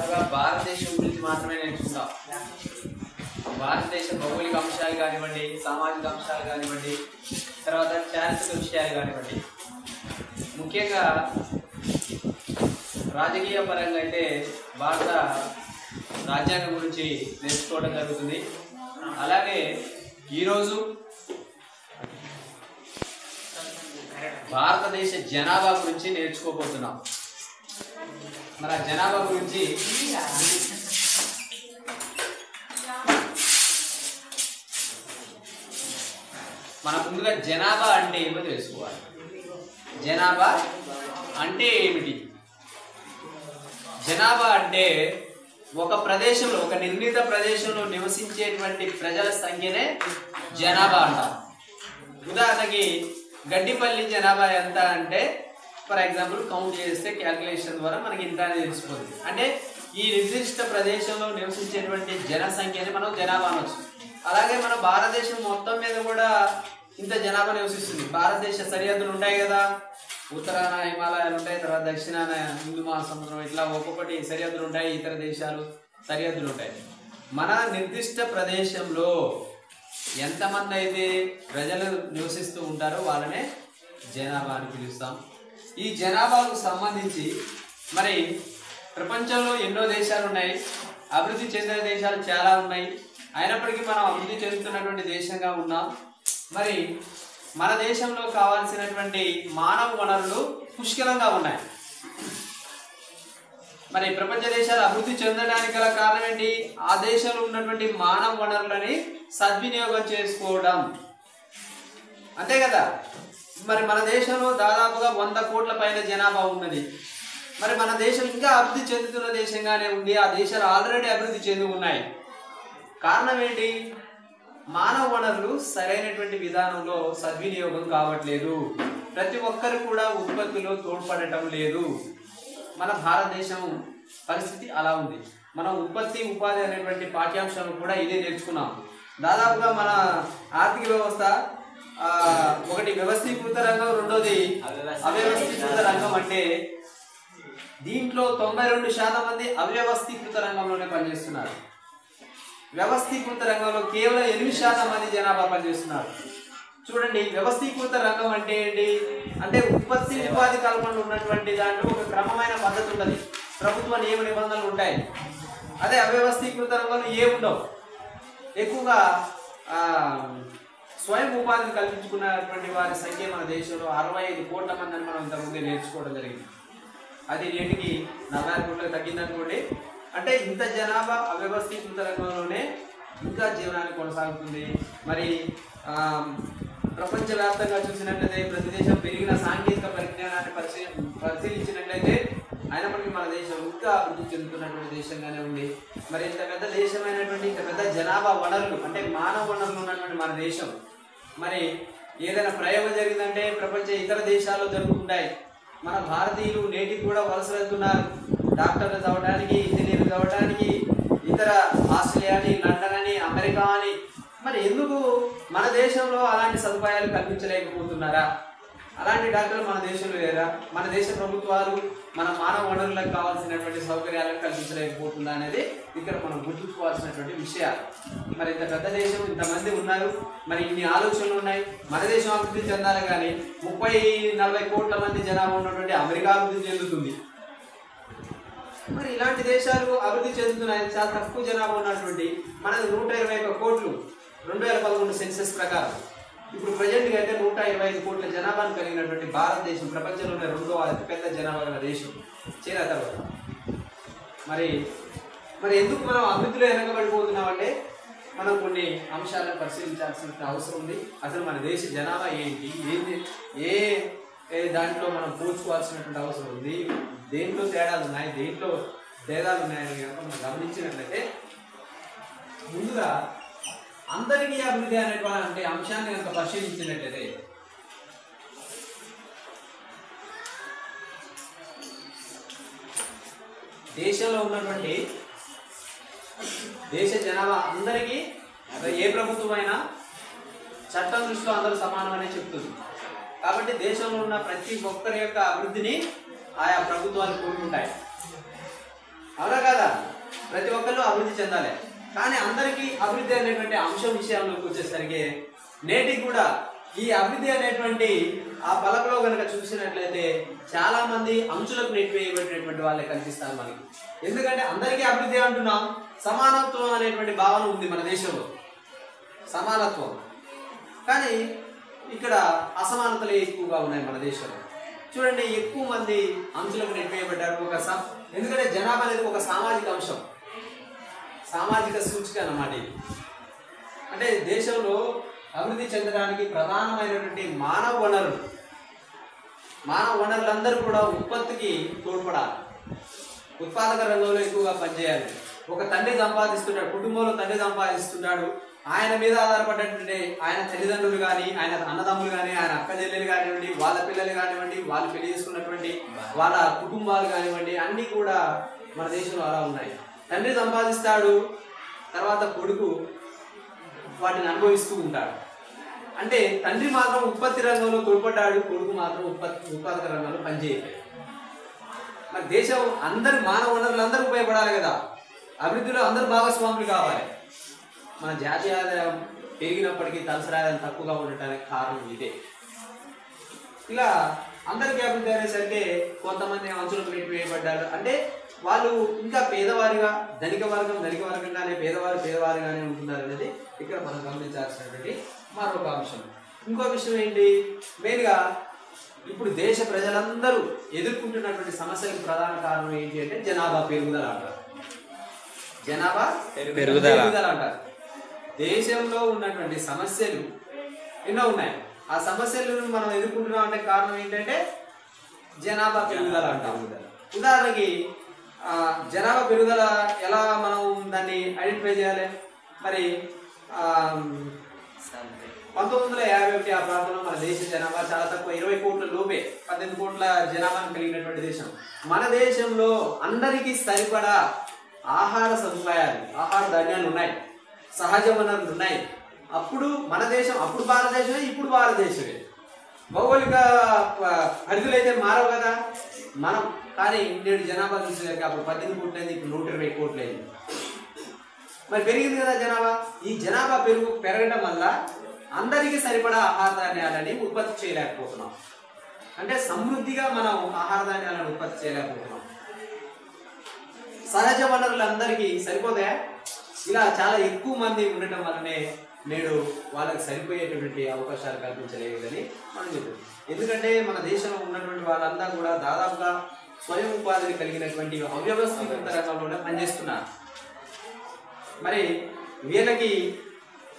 దాదాపుగా భారతదేశం గురించి మాత్రమే నేర్చుకుంటాం. భారతదేశ భౌగోళిక అంశాలు కానివ్వండి, సామాజిక అంశాలు కానివ్వండి, తర్వాత చారిత్రక విషయాలు కానివ్వండి, ముఖ్యంగా రాజకీయ పరంగా అయితే భారత రాజ్యాంగం గురించి నేర్చుకోవడం జరుగుతుంది. అలాగే ఈరోజు భారతదేశ జనాభా గురించి నేర్చుకోబోతున్నాం. మరి ఆ జనాభా గురించి మన ముందుగా జనాభా అంటే ఏమో తెలుసుకోవాలి. జనాభా అంటే ఏమిటి? జనాభా అంటే ఒక ప్రదేశంలో, ఒక నిర్ణీత ప్రదేశంలో నివసించేటువంటి ప్రజల సంఖ్యనే జనాభా అంటారు. ఉదాహరణకి గడ్డిపల్లి జనాభా ఎంత అంటే, ఫర్ ఎగ్జాంపుల్ కౌంట్ చేస్తే క్యాల్కులేషన్ ద్వారా మనకి ఇంత అనేది తెలిసిపోతుంది. అంటే ఈ నిర్దిష్ట ప్రదేశంలో నివసించేటువంటి జనసంఖ్యని మనం జనాభా అనొచ్చు. అలాగే మన భారతదేశం మొత్తం మీద కూడా ఇంత జనాభా నివసిస్తుంది. భారతదేశ సరిహద్దులు ఉంటాయి కదా, ఉత్తరాన హిమాలయాలు ఉంటాయి, తర్వాత దక్షిణాన హిందూ మహాసముద్రం, ఇట్లా ఒక్కొక్కటి సరిహద్దులు ఉంటాయి, ఇతర దేశాలు సరిహద్దులు ఉంటాయి. మన నిర్దిష్ట ప్రదేశంలో ఎంతమంది అయితే ప్రజలు నివసిస్తూ ఉంటారో వాళ్ళనే జనాభా అని పిలుస్తాం. ఈ జనాభాకు సంబంధించి మరి ప్రపంచంలో ఎన్నో దేశాలు ఉన్నాయి, అభివృద్ధి చెందిన దేశాలు చాలా ఉన్నాయి. అయినప్పటికీ మనం అభివృద్ధి చెందుతున్నటువంటి దేశంగా ఉన్నాం. మరి మన దేశంలో కావాల్సినటువంటి మానవ వనరులు పుష్కలంగా ఉన్నాయి. మరి ప్రపంచ దేశాలు అభివృద్ధి చెందడానికి గల కారణం ఏంటి? ఆ దేశంలో ఉన్నటువంటి మానవ వనరులని సద్వినియోగం చేసుకోవడం, అంతే కదా. మరి మన దేశంలో దాదాపుగా 100 కోట్ల పైన జనాభా ఉన్నది. మరి మన దేశం ఇంకా అభివృద్ధి చెందుతున్న దేశంగానే ఉంది. ఆ దేశాలు ఆల్రెడీ అభివృద్ధి చెంది ఉన్నాయి. కారణం ఏంటి? మానవ వనరులు సరైనటువంటి విధానంలో సద్వినియోగం కావట్లేదు. ప్రతి ఒక్కరు కూడా ఉత్పత్తిలో తోడ్పడటం లేదు. మన భారతదేశం పరిస్థితి అలా ఉంది. మనం ఉత్పత్తి ఉపాధి అనేటువంటి పాఠ్యాంశాలు కూడా ఇదే నేర్చుకున్నాం. దాదాపుగా మన ఆర్థిక వ్యవస్థ ఒకటి వ్యవస్థీకృత రంగం, రెండోది అవ్యవస్థీకృత రంగం. అంటే దీంట్లో 92% మంది అవ్యవస్థీకృత రంగంలోనే పనిచేస్తున్నారు. వ్యవస్థీకృత రంగంలో కేవలం 8% మంది జనాభా పనిచేస్తున్నారు. చూడండి, వ్యవస్థీకృత రంగం అంటే ఏంటి అంటే ఉత్పత్తి ఉపాధి కల్పనలో ఉన్నటువంటి దాంట్లో ఒక క్రమమైన పద్ధతి ఉన్నది, ప్రభుత్వ నియమ నిబంధనలు ఉంటాయి. అదే అవ్యవస్థీకృత రంగంలో ఏముండవు. ఎక్కువగా స్వయం ఉపాధిని కల్పించుకున్నటువంటి వారి సంఖ్య మన దేశంలో 65 కోట్ల మంది అని మనం ఇంతకుముందే నేర్చుకోవడం జరిగింది. అది నేటికి 40 కోట్లకు తగ్గిందనుకోండి. అంటే ఇంత జనాభా అవ్యవస్థీకృత రంగంలోనే ఇంకా జీవనాన్ని కొనసాగుతుంది. మరి ప్రపంచవ్యాప్తంగా చూసినట్లయితే ప్రతి దేశం పెరిగిన సాంకేతిక పరిజ్ఞానాన్ని పరిశీలించినట్లయితే అయినప్పటికీ మన దేశం ఇంకా అభివృద్ధి చెందుతున్నటువంటి దేశంగానే ఉంది. మరి ఇంత పెద్ద దేశమైనటువంటి ఇంత పెద్ద జనాభా వనరులు అంటే మానవ వనరులు ఉన్నటువంటి మన దేశం, మరి ఏదైనా ప్రయోగం జరిగిందంటే ప్రపంచ ఇతర దేశాల్లో జరుగుతుంటాయి. మన భారతీయులు నేటికి కూడా వలస వెళ్తున్నారు. డాక్టర్లు చదవడానికి, ఇంజనీర్లు చదవడానికి, ఇతర ఆస్ట్రేలియా అని, లండన్ అని, అమెరికా అని. మరి ఎందుకు మన దేశంలో అలాంటి సదుపాయాలు కల్పించలేకపోతున్నారా? అలాంటి డాక్టర్లు మన దేశంలో లేరా? మన దేశ ప్రభుత్వాలు మన మానవ వనరులకు కావాల్సినటువంటి సౌకర్యాలను కల్పించలేకపోతుందా అనేది ఇక్కడ మనం గుర్తుంచుకోవాల్సినటువంటి విషయాలు. మరి ఇంత పెద్ద దేశం, ఇంతమంది ఉన్నారు, మరి ఇన్ని ఆలోచనలు ఉన్నాయి. మన దేశం అభివృద్ధి చెందాలి, కానీ 30-40 కోట్ల మంది జనాభా ఉన్నటువంటి అమెరికా అభివృద్ధి చెందుతుంది. మరి ఇలాంటి దేశాలు అభివృద్ధి చెందుతున్నాయి. చాలా తక్కువ జనాభా ఉన్నటువంటి మనది 121 కోట్లు 2011 సెన్సెస్ ప్రకారం. ఇప్పుడు ప్రజెంట్గా అయితే 125 కోట్ల జనాభాను కలిగినటువంటి భారతదేశం ప్రపంచంలోనే 2వ అతిపెద్ద జనాభా గల దేశం చైనా తర్వాత. మరి ఎందుకు మనం అభివృద్ధిలో వెనకబడిపోతున్నామంటే మనం కొన్ని అంశాలను పరిశీలించాల్సిన అవసరం ఉంది. అసలు మన దేశ జనాభా ఏంటి, ఏ దాంట్లో మనం పోల్చుకోవాల్సినటువంటి అవసరం ఉంది, దేంట్లో తేడాలు ఉన్నాయి, దేంట్లో భేదాలు ఉన్నాయని కనుక మనం గమనించినట్లయితే, ముందుగా అందరికీ అభివృద్ధి అనేటువంటి అంశాన్ని కనుక పరిశీలించినట్లయితే దేశంలో ఉన్నటువంటి దేశ జనాభా అందరికీ ఏ ప్రభుత్వమైనా చట్టం దృష్టిలో అందరూ సమానమనే చెప్తుంది. కాబట్టి దేశంలో ఉన్న ప్రతి ఒక్కరి యొక్క అభివృద్ధిని ఆయా ప్రభుత్వాలు కోరుకుంటాయి. అవునా కదా? ప్రతి ఒక్కళ్ళు అభివృద్ధి చెందాలి. కానీ అందరికీ అభివృద్ధి అనేటువంటి అంశం విషయంలోకి వచ్చేసరికి నేటికి కూడా ఈ అభివృద్ధి అనేటువంటి ఆ పలకలో కనుక చూసినట్లయితే చాలా మంది అంచులకు నెట్టివేయబడినటువంటి వాళ్ళే కనిపిస్తారు మనకి. ఎందుకంటే అందరికీ అభివృద్ధి అంటున్నాం, సమానత్వం అనేటువంటి భావన ఉంది మన దేశంలో, సమానత్వం. కానీ ఇక్కడ అసమానతలు ఎక్కువగా ఉన్నాయి మన దేశంలో. చూడండి, ఎక్కువ మంది అంచులకు నెట్టివేయబడ్డారు. ఎందుకంటే జనాభా అనేది ఒక సామాజిక అంశం, సామాజిక సూచిక అన్నమాట ఇది. అంటే దేశంలో అభివృద్ధి చెందడానికి ప్రధానమైనటువంటి మానవ వనరులందరూ కూడా ఉత్పత్తికి తోడ్పడాలి, ఉత్పాదక రంగంలో ఎక్కువగా పనిచేయాలి. ఒక తండ్రి సంపాదిస్తున్నాడు, కుటుంబంలో తండ్రి సంపాదిస్తున్నాడు, ఆయన మీద ఆధారపడినటువంటి ఆయన తల్లిదండ్రులు కానీ, ఆయన అన్నదమ్ములు కానీ, ఆయన అక్క చెల్లెలు కానివ్వండి, వాళ్ళ పిల్లలు కానివ్వండి, వాళ్ళు పెళ్లి చేసుకున్నటువంటి వాళ్ళ కుటుంబాలు కానివ్వండి, అన్నీ కూడా మన దేశంలో అలా ఉన్నాయి. తండ్రి సంపాదిస్తాడు, తర్వాత కొడుకు వాటిని అనుభవిస్తూ ఉంటాడు. అంటే తండ్రి మాత్రం ఉత్పత్తి రంగంలో తోడ్పడ్డాడు, కొడుకు మాత్రం ఉత్పాదక రంగంలో పనిచేయలేదు. మరి దేశం అందరు మానవ వనరులు అందరూ ఉపయోగపడాలి కదా, అభివృద్ధిలో అందరూ భాగస్వాములు కావాలి. మన జాతీయ ఆదాయం పెరిగినప్పటికీ తలసరి ఆదాయం తక్కువగా ఉండటానికి కారణం ఇదే. ఇలా అందరికీ అభివృద్ధి అనేసరికి కొంతమంది అంచులకు నెట్టివేయబడ్డారు. అంటే వాళ్ళు ఇంకా పేదవారిగా, ధనిక వర్గంగానే పేదవారిగానే ఉంటున్నారు అనేది ఇక్కడ మనం గమనించాల్సినటువంటి మరొక అంశం. ఇంకో విషయం ఏంటి, మెయిన్గా ఇప్పుడు దేశ ప్రజలందరూ ఎదుర్కొంటున్నటువంటి సమస్యలకు ప్రధాన కారణం ఏంటి అంటే జనాభా పెరుగుదల అంటారు. జనాభా పెరుగుదల అంటారు. దేశంలో ఉన్నటువంటి సమస్యలు ఎన్నో ఉన్నాయి. ఆ సమస్యలను మనం ఎదుర్కొంటున్నాం అంటే కారణం ఏంటంటే జనాభా పెరుగుదల అంటాం. ఉదాహరణకి జనాభా పెరుగుదల ఎలా మనం దాన్ని ఐడెంటిఫై చేయాలి? మరి 1951 ఆ ప్రాంతంలో మన దేశ జనాభా చాలా తక్కువ, 20 కోట్ల లోపే, 18 కోట్ల జనాభాను కలిగినటువంటి దేశం. మన దేశంలో అందరికీ సరిపడా ఆహార సదుపాయాలు, ఆహార ధాన్యాలు ఉన్నాయి, సహజ వనరులు ఉన్నాయి. అప్పుడు మన దేశం, అప్పుడు భారతదేశమే, ఇప్పుడు భారతదేశమే. భౌగోళిక పరిధులు అయితే మారవు కదా మనం. కానీ నేడు జనాభా చూసేసరికి అప్పుడు 18 కోట్లు అయింది, ఇప్పుడు 120 కోట్లు అయింది. మరి పెరిగింది కదా జనాభా. ఈ జనాభా పెరగడం వల్ల అందరికీ సరిపడా ఆహార ధాన్యాలని ఉత్పత్తి చేయలేకపోతున్నాం. అంటే సమృద్ధిగా మనం ఆహార ధాన్యాలను ఉత్పత్తి చేయలేకపోతున్నాం. సహజ వనరులు అందరికీ సరిపోతాయా? ఇలా చాలా ఎక్కువ మంది ఉండటం వల్లనే నేడు వాళ్ళకి సరిపోయేటువంటి అవకాశాలు కల్పించలేదని మనం చెప్తాం. ఎందుకంటే మన దేశంలో ఉన్నటువంటి వాళ్ళంతా కూడా దాదాపుగా స్వయం ఉపాధిని కలిగినటువంటి అవ్యవస్థిత రంగంలోనే పనిచేస్తున్నారు. మరి వీళ్ళకి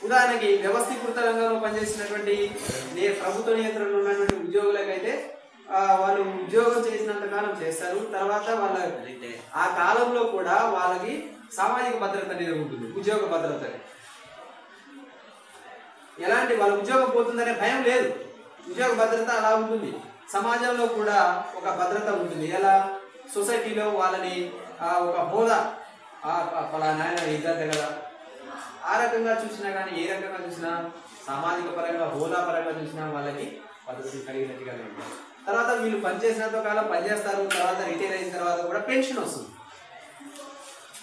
ఉదాహరణకి వ్యవస్థీకృత రంగంలో పనిచేసినటువంటి ప్రభుత్వ నియంత్రణలో ఉన్నటువంటి ఉద్యోగులకైతే వాళ్ళు ఉద్యోగం చేసినంత కాలం చేస్తారు. తర్వాత వాళ్ళ ఆ కాలంలో కూడా వాళ్ళకి సామాజిక భద్రత అనేది ఉంటుంది, ఉద్యోగ భద్రత. ఎలాంటి వాళ్ళ ఉద్యోగం పోతుందనే భయం లేదు, ఉద్యోగ భద్రత అలా ఉంటుంది. సమాజంలో కూడా ఒక భద్రత ఉంటుంది. ఎలా సొసైటీలో వాళ్ళని ఒక హోదా, పలానా ఇద్దరు కదా, ఆ రకంగా చూసినా కానీ ఏ రకంగా చూసినా సామాజిక పరంగా, హోదా పరంగా చూసినా వాళ్ళకి పద్ధతి కలిగినట్టుగా ఉంటుంది. తర్వాత వీళ్ళు పనిచేసినంత కాలం పనిచేస్తారు, తర్వాత రిటైర్ అయిన తర్వాత కూడా పెన్షన్ వస్తుంది.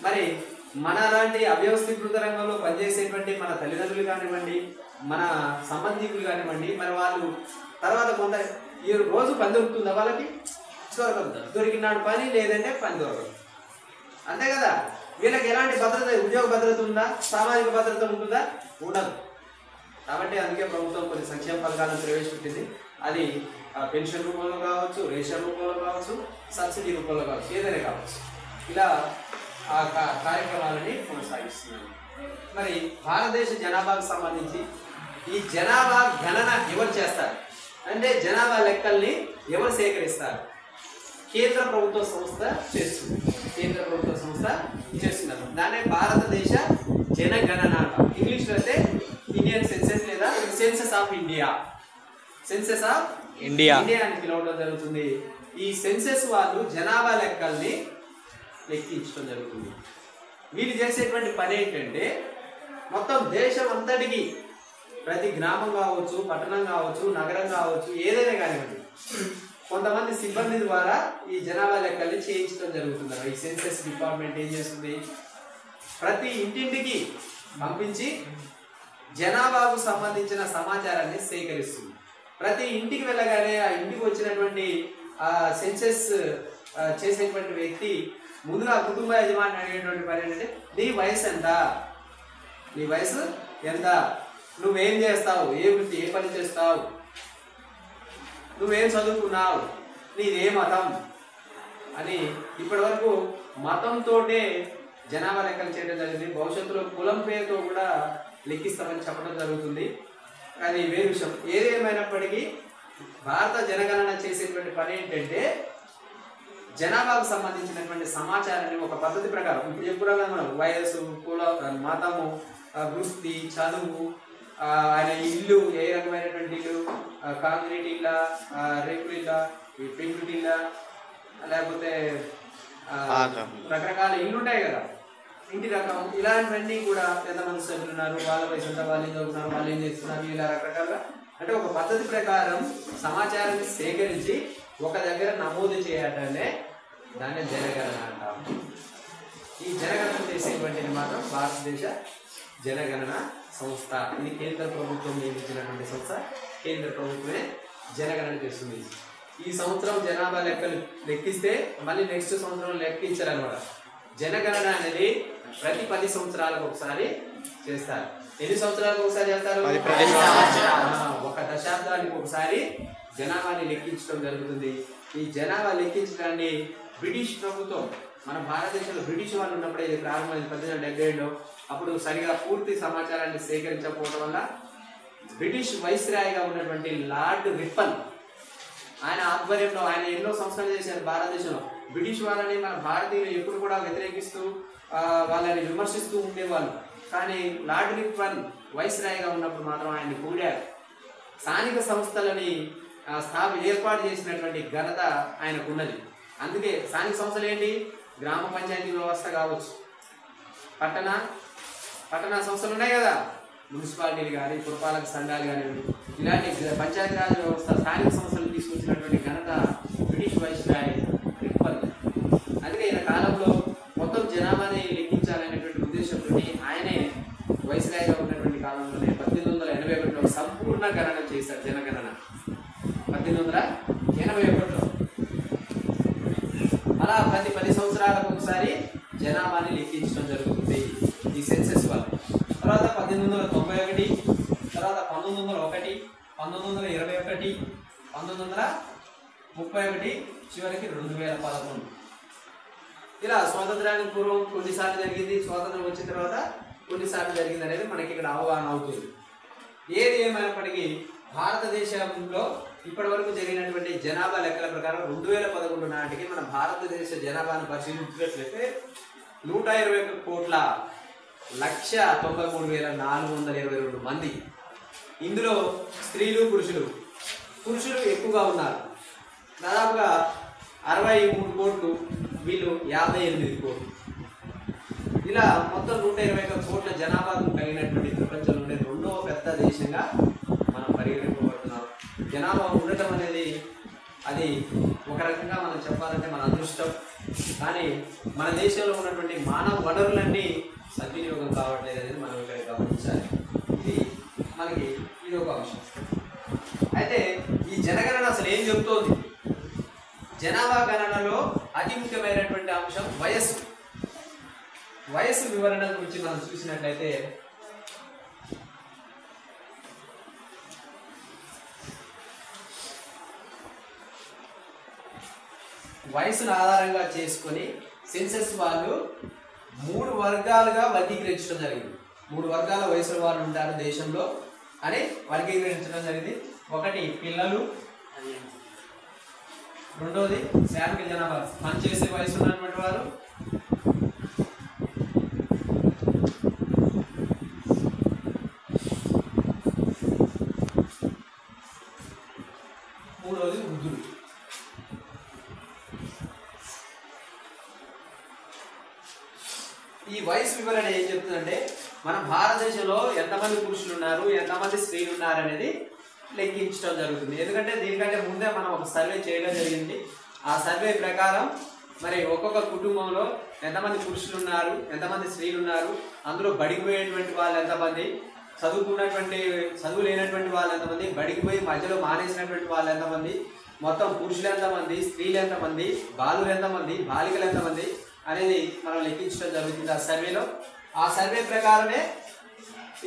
మరి మన లాంటి అవ్యవస్థీకృత రంగంలో పనిచేసేటువంటి మన తల్లిదండ్రులు కానివ్వండి, మన సంబంధికులు కానివ్వండి, మరి వాళ్ళు తర్వాత కొంత ఈ రోజు పని దొరుకుతుందా వాళ్ళకి? దొరకదు. దొరికినాడు పని, లేదంటే పని దొరకదు, అంతే కదా. వీళ్ళకి ఎలాంటి భద్రత, ఉద్యోగ భద్రత ఉందా? సామాజిక భద్రత ఉంటుందా? ఉండదు. కాబట్టి అందుకే ప్రభుత్వం కొన్ని సంక్షేమ పథకాలను ప్రవేశపెట్టింది. అది పెన్షన్ రూపంలో కావచ్చు, రేషన్ రూపంలో కావచ్చు, సబ్సిడీ రూపంలో కావచ్చు, ఏదైనా కావచ్చు. ఇలా ఆ కార్యక్రమాలని కొనసాగిస్తున్నాను. మరి భారతదేశ జనాభాకు సంబంధించి ఈ జనాభా గణన ఎవరు చేస్తారు అంటే జనాభా లెక్కల్ని ఎవరు సేకరిస్తారు? కేంద్ర ప్రభుత్వ సంస్థ చేస్తుంది. కేంద్ర ప్రభుత్వ సంస్థ చేస్తున్నారు. దాన్నే భారతదేశ జనగణన అంటాం. ఇంగ్లీష్లో అయితే ఇండియన్ సెన్సెస్ లేదా census of India, census of India అని పిలవడం జరుగుతుంది. ఈ సెన్సెస్ వాళ్ళు జనాభా లెక్కల్ని లెక్కించడం జరుగుతుంది. వీళ్ళు చేసేటువంటి పని ఏంటంటే మొత్తం దేశం అంతటికి, ప్రతి గ్రామం కావచ్చు, పట్టణం కావచ్చు, నగరం కావచ్చు, ఏదైనా కానివ్వండి, కొంతమంది సిబ్బంది ద్వారా ఈ జనాభా లెక్కల్ని చేయించడం జరుగుతుంది. ఈ సెన్సెస్ డిపార్ట్మెంట్ ఏం చేస్తుంది? ప్రతి ఇంటింటికి పంపించి జనాభాకు సంబంధించిన సమాచారాన్ని సేకరిస్తుంది. ప్రతి ఇంటికి వెళ్ళగానే ఆ ఇంటికి వచ్చినటువంటి సెన్సెస్ చేసేటువంటి వ్యక్తి ముందుగా కుటుంబ యజమాని అడిగేటువంటి పని ఏంటంటే నీ వయసు ఎంత, నీ వయసు ఎంత, నువ్వేం చేస్తావు, ఏ వృత్తి ఏ పని చేస్తావు, నువ్వేం చదువుకున్నావు, నీదే మతం అని ఇప్పటి వరకు మతంతోటే జనాభా లెక్కలు చేయడం జరిగింది. భవిష్యత్తులో కులం పేరుతో కూడా లెక్కిస్తామని చెప్పడం జరుగుతుంది. అది వేరే విషయం. ఏదేమైనప్పటికీ భారత జనగణన చేసేటువంటి పని ఏంటంటే జనాభాకు సంబంధించినటువంటి సమాచారాన్ని ఒక పద్ధతి ప్రకారం ఇప్పుడు చెప్పుకున్నాం కదా మనం, వయసు, కులం, మతము, వృత్తి, చదువు, ఆయన ఇల్లు ఏ రకమైనటువంటి ఇల్లు, కాంక్రీట్ ఇల్లా, రేకుల ఇల్లా, పెంకుటి ఇల్లా, లేకపోతే రకరకాల ఇల్లు ఉంటాయి కదా, ఇంటి రకం, ఇలాంటివన్నీ కూడా ఎంతమంది సభ్యులు ఉన్నారు, వాళ్ళ వయసు ఎంత, వాళ్ళు ఏం చదువుతున్నారు, వాళ్ళు ఏం చేస్తున్నారు, ఇలా రకరకాలుగా అంటే ఒక పద్ధతి ప్రకారం సమాచారాన్ని సేకరించి ఒక దగ్గర నమోదు చేయటమే దాన్ని జనగణన అంటాం. ఈ జనగణన చేసేటువంటిది మాత్రం భారతదేశ జనగణన సంస్థ. ఇది కేంద్ర ప్రభుత్వం నియమించినటువంటి సంస్థ. కేంద్ర ప్రభుత్వమే జనగణన చేస్తుంది. ఈ సంవత్సరం జనాభా లెక్కిస్తే మళ్ళీ నెక్స్ట్ సంవత్సరం లెక్కించారనమాట. జనగణన అనేది ప్రతి 10 సంవత్సరాలకు ఒకసారి చేస్తారు. ఎన్ని సంవత్సరాలకు ఒకసారి చేస్తారు? ఒక దశాబ్దానికి ఒకసారి జనాభాని లెక్కించడం జరుగుతుంది. ఈ జనాభా లెక్కించడాన్ని బ్రిటిష్ ప్రభుత్వం, మన భారతదేశంలో బ్రిటిష్ వాళ్ళు ఉన్నప్పుడే ఇది ప్రారంభమైంది 1877లో. అప్పుడు సరిగా పూర్తి సమాచారాన్ని సేకరించకపోవడం వల్ల బ్రిటిష్ వైస్రాయ్గా ఉన్నటువంటి లార్డ్ రిప్పన్ ఆయన ఆధ్వర్యంలో ఆయన ఎన్నో సంస్కరణ చేశారు భారతదేశంలో. బ్రిటిష్ వాళ్ళని మన భారతీయులు ఎప్పుడు కూడా వ్యతిరేకిస్తూ వాళ్ళని విమర్శిస్తూ ఉండేవాళ్ళు. కానీ లార్డ్ రిప్పన్ వైస్రాయ్గా ఉన్నప్పుడు మాత్రం ఆయన్ని పొగిడారు. స్థానిక సంస్థలని ఏర్పాటు చేసినటువంటి ఘనత ఆయనకు ఉన్నది. అందుకే స్థానిక సంస్థలు ఏంటి, గ్రామ పంచాయతీ వ్యవస్థ కావచ్చు, పట్టణ సంస్థలు ఉన్నాయి కదా, మున్సిపాలిటీలు కానీ, పురపాలక సంఘాలు కానివ్వండి, ఇలాంటి పంచాయతీరాజ్ వ్యవస్థ స్థానిక సంస్థలు తీసుకొచ్చినటువంటి ఘనత బ్రిటిష్ వైస్రాయ్ రిప్పన్. అందుకే ఈయన కాలంలో మొత్తం జనాభాని లెక్కించాలనేటువంటి ఉద్దేశంతో ఆయనే వైస్రాయ్గా ఉన్నటువంటి కాలంలోనే 1881లో సంపూర్ణ గణన చేశారు. జనగణన 1881లో. అలా ప్రతి 10 సంవత్సరాలకు ఒకసారి జనాభాని లెక్కించడం జరుగుతుంది ఈ సెన్సెస్ వల్ల. తర్వాత 1891, తర్వాత 1901, 1921, 1931, చివరికి 2011. ఇలా స్వాతంత్రానికి పూర్వం కొన్నిసార్లు జరిగింది, స్వాతంత్రం వచ్చిన తర్వాత కొన్నిసార్లు జరిగింది అనేది మనకి ఇక్కడ అవగాహన అవుతుంది. ఏది ఏమైనప్పటికీ భారతదేశంలో ఇప్పటి వరకు జరిగినటువంటి జనాభా లెక్కల ప్రకారం 2011 నాటికి మన భారతదేశ జనాభాను పరిశీలించినట్లయితే 120,193,422 మంది. ఇందులో స్త్రీలు, పురుషులు ఎక్కువగా ఉన్నారు. దాదాపుగా 63 కోట్లు, వీళ్ళు 58 కోట్లు. ఇలా మొత్తం 121 కోట్ల జనాభాకు కలిగినటువంటి ప్రపంచంలోనే 2వ పెద్ద దేశంగా మనం పరిగణింపబడుతున్నాం. జనాభా ఉండటం అనేది అది ఒక రకంగా మనం చెప్పాలంటే మన అదృష్టం. కానీ మన దేశంలో ఉన్నటువంటి మానవ వనరులన్నీ సద్వినియోగం కావట్లేదు అనేది మనం ఇక్కడ గమనించాలి. ఇది ఒక అంశం. అయితే ఈ జనగణన అసలు ఏం చెబుతోంది? జనాభా గణనలో అతి ముఖ్యమైనటువంటి అంశం వయస్సు వివరణ గురించి మనం చూసినట్లయితే వయసును ఆధారంగా చేసుకొని సెన్సెస్ వాళ్ళు 3 వర్గాలుగా వర్గీకరించడం జరిగింది. 3 వర్గాల వయసుల వాళ్ళు ఉంటారు దేశంలో అని వర్గీకరించడం జరిగింది. ఒకటి పిల్లలు, రెండోది శ్రామిక జనాభా, పనిచేసే వయసు ఉన్నటువంటి వారు, మూడోది వృద్ధులు. ఈ వయసు వివరణ ఏం చెప్తుందంటే మన భారతదేశంలో ఎంతమంది పురుషులు ఉన్నారు, ఎంతమంది స్త్రీలు ఉన్నారు అనేది లెక్కించడం జరుగుతుంది. ఎందుకంటే దీనికంటే ముందే మనం ఒక సర్వే చేయడం జరిగింది. ఆ సర్వే ప్రకారం మరి ఒక్కొక్క కుటుంబంలో ఎంతమంది పురుషులు ఉన్నారు, ఎంతమంది స్త్రీలు ఉన్నారు, అందులో బడికి పోయేటువంటి వాళ్ళు ఎంతమంది, చదువు లేనటువంటి వాళ్ళు ఎంతమంది, బడికి పోయి మధ్యలో మానేసినటువంటి వాళ్ళు ఎంతమంది, మొత్తం పురుషులు ఎంతమంది, స్త్రీలు ఎంతమంది, బాలులు ఎంతమంది, బాలికలు ఎంతమంది అనేది మనం లెక్కించడం జరుగుతుంది ఆ సర్వేలో. ఆ సర్వే ప్రకారమే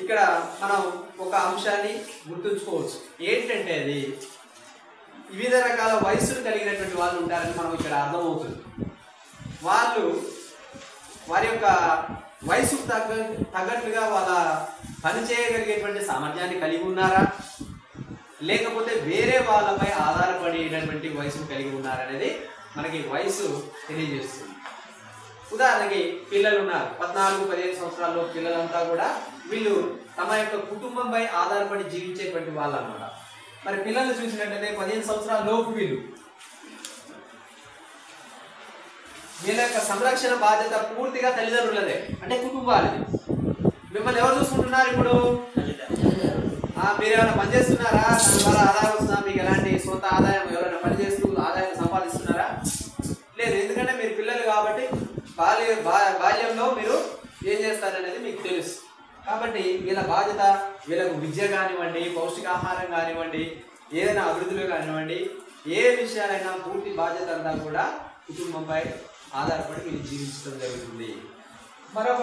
ఇక్కడ మనం ఒక అంశాన్ని గుర్తుంచుకోవచ్చు. ఏంటంటే అది వివిధ రకాల వయస్సులు కలిగినటువంటి వాళ్ళు ఉంటారని మనం ఇక్కడ అర్థమవుతుంది. వాళ్ళు వారి యొక్క వయసుకు తగ్గట్టుగా వాళ్ళ పని చేయగలిగేటువంటి సామర్థ్యాన్ని కలిగి ఉన్నారా, లేకపోతే వేరే వాళ్ళపై ఆధారపడేటటువంటి వయసును కలిగి ఉన్నారనేది మనకి వయసు తెలియజేస్తుంది. ఉదాహరణకి పిల్లలు ఉన్నారు, 14-15 సంవత్సరాల్లో పిల్లలంతా కూడా వీళ్ళు తమ యొక్క కుటుంబంపై ఆధారపడి జీవించేటువంటి వాళ్ళు అన్నమాట. మరి పిల్లలు చూసినట్లయితే 15 సంవత్సరాల లోపు వీళ్ళ యొక్క సంరక్షణ బాధ్యత పూర్తిగా తల్లిదండ్రులదే, అంటే కుటుంబాలది. మిమ్మల్ని ఎవరు చూసుకుంటున్నారు ఇప్పుడు? మీరు ఏమైనా పని చేస్తున్నారా? దాని ద్వారా ఆదాయం వస్తుందా? మీకు ఎలాంటి సొంత ఆదాయం, ఎవరైనా పని చేస్తూ ఆదాయం సంపాదిస్తున్నారా? లేదు. ఎందుకంటే మీరు పిల్లలు కాబట్టి బాల్యంలో మీరు ఏం చేస్తారనేది మీకు తెలుసు. కాబట్టి వీళ్ళ బాధ్యత, వీళ్ళకు విద్య కానివ్వండి, పౌష్టికాహారం కానివ్వండి, ఏదైనా అభివృద్ధులు కానివ్వండి, ఏ విషయాలైనా పూర్తి బాధ్యత అంతా కూడా కుటుంబంపై ఆధారపడి వీళ్ళు జీవించడం జరుగుతుంది. మరొక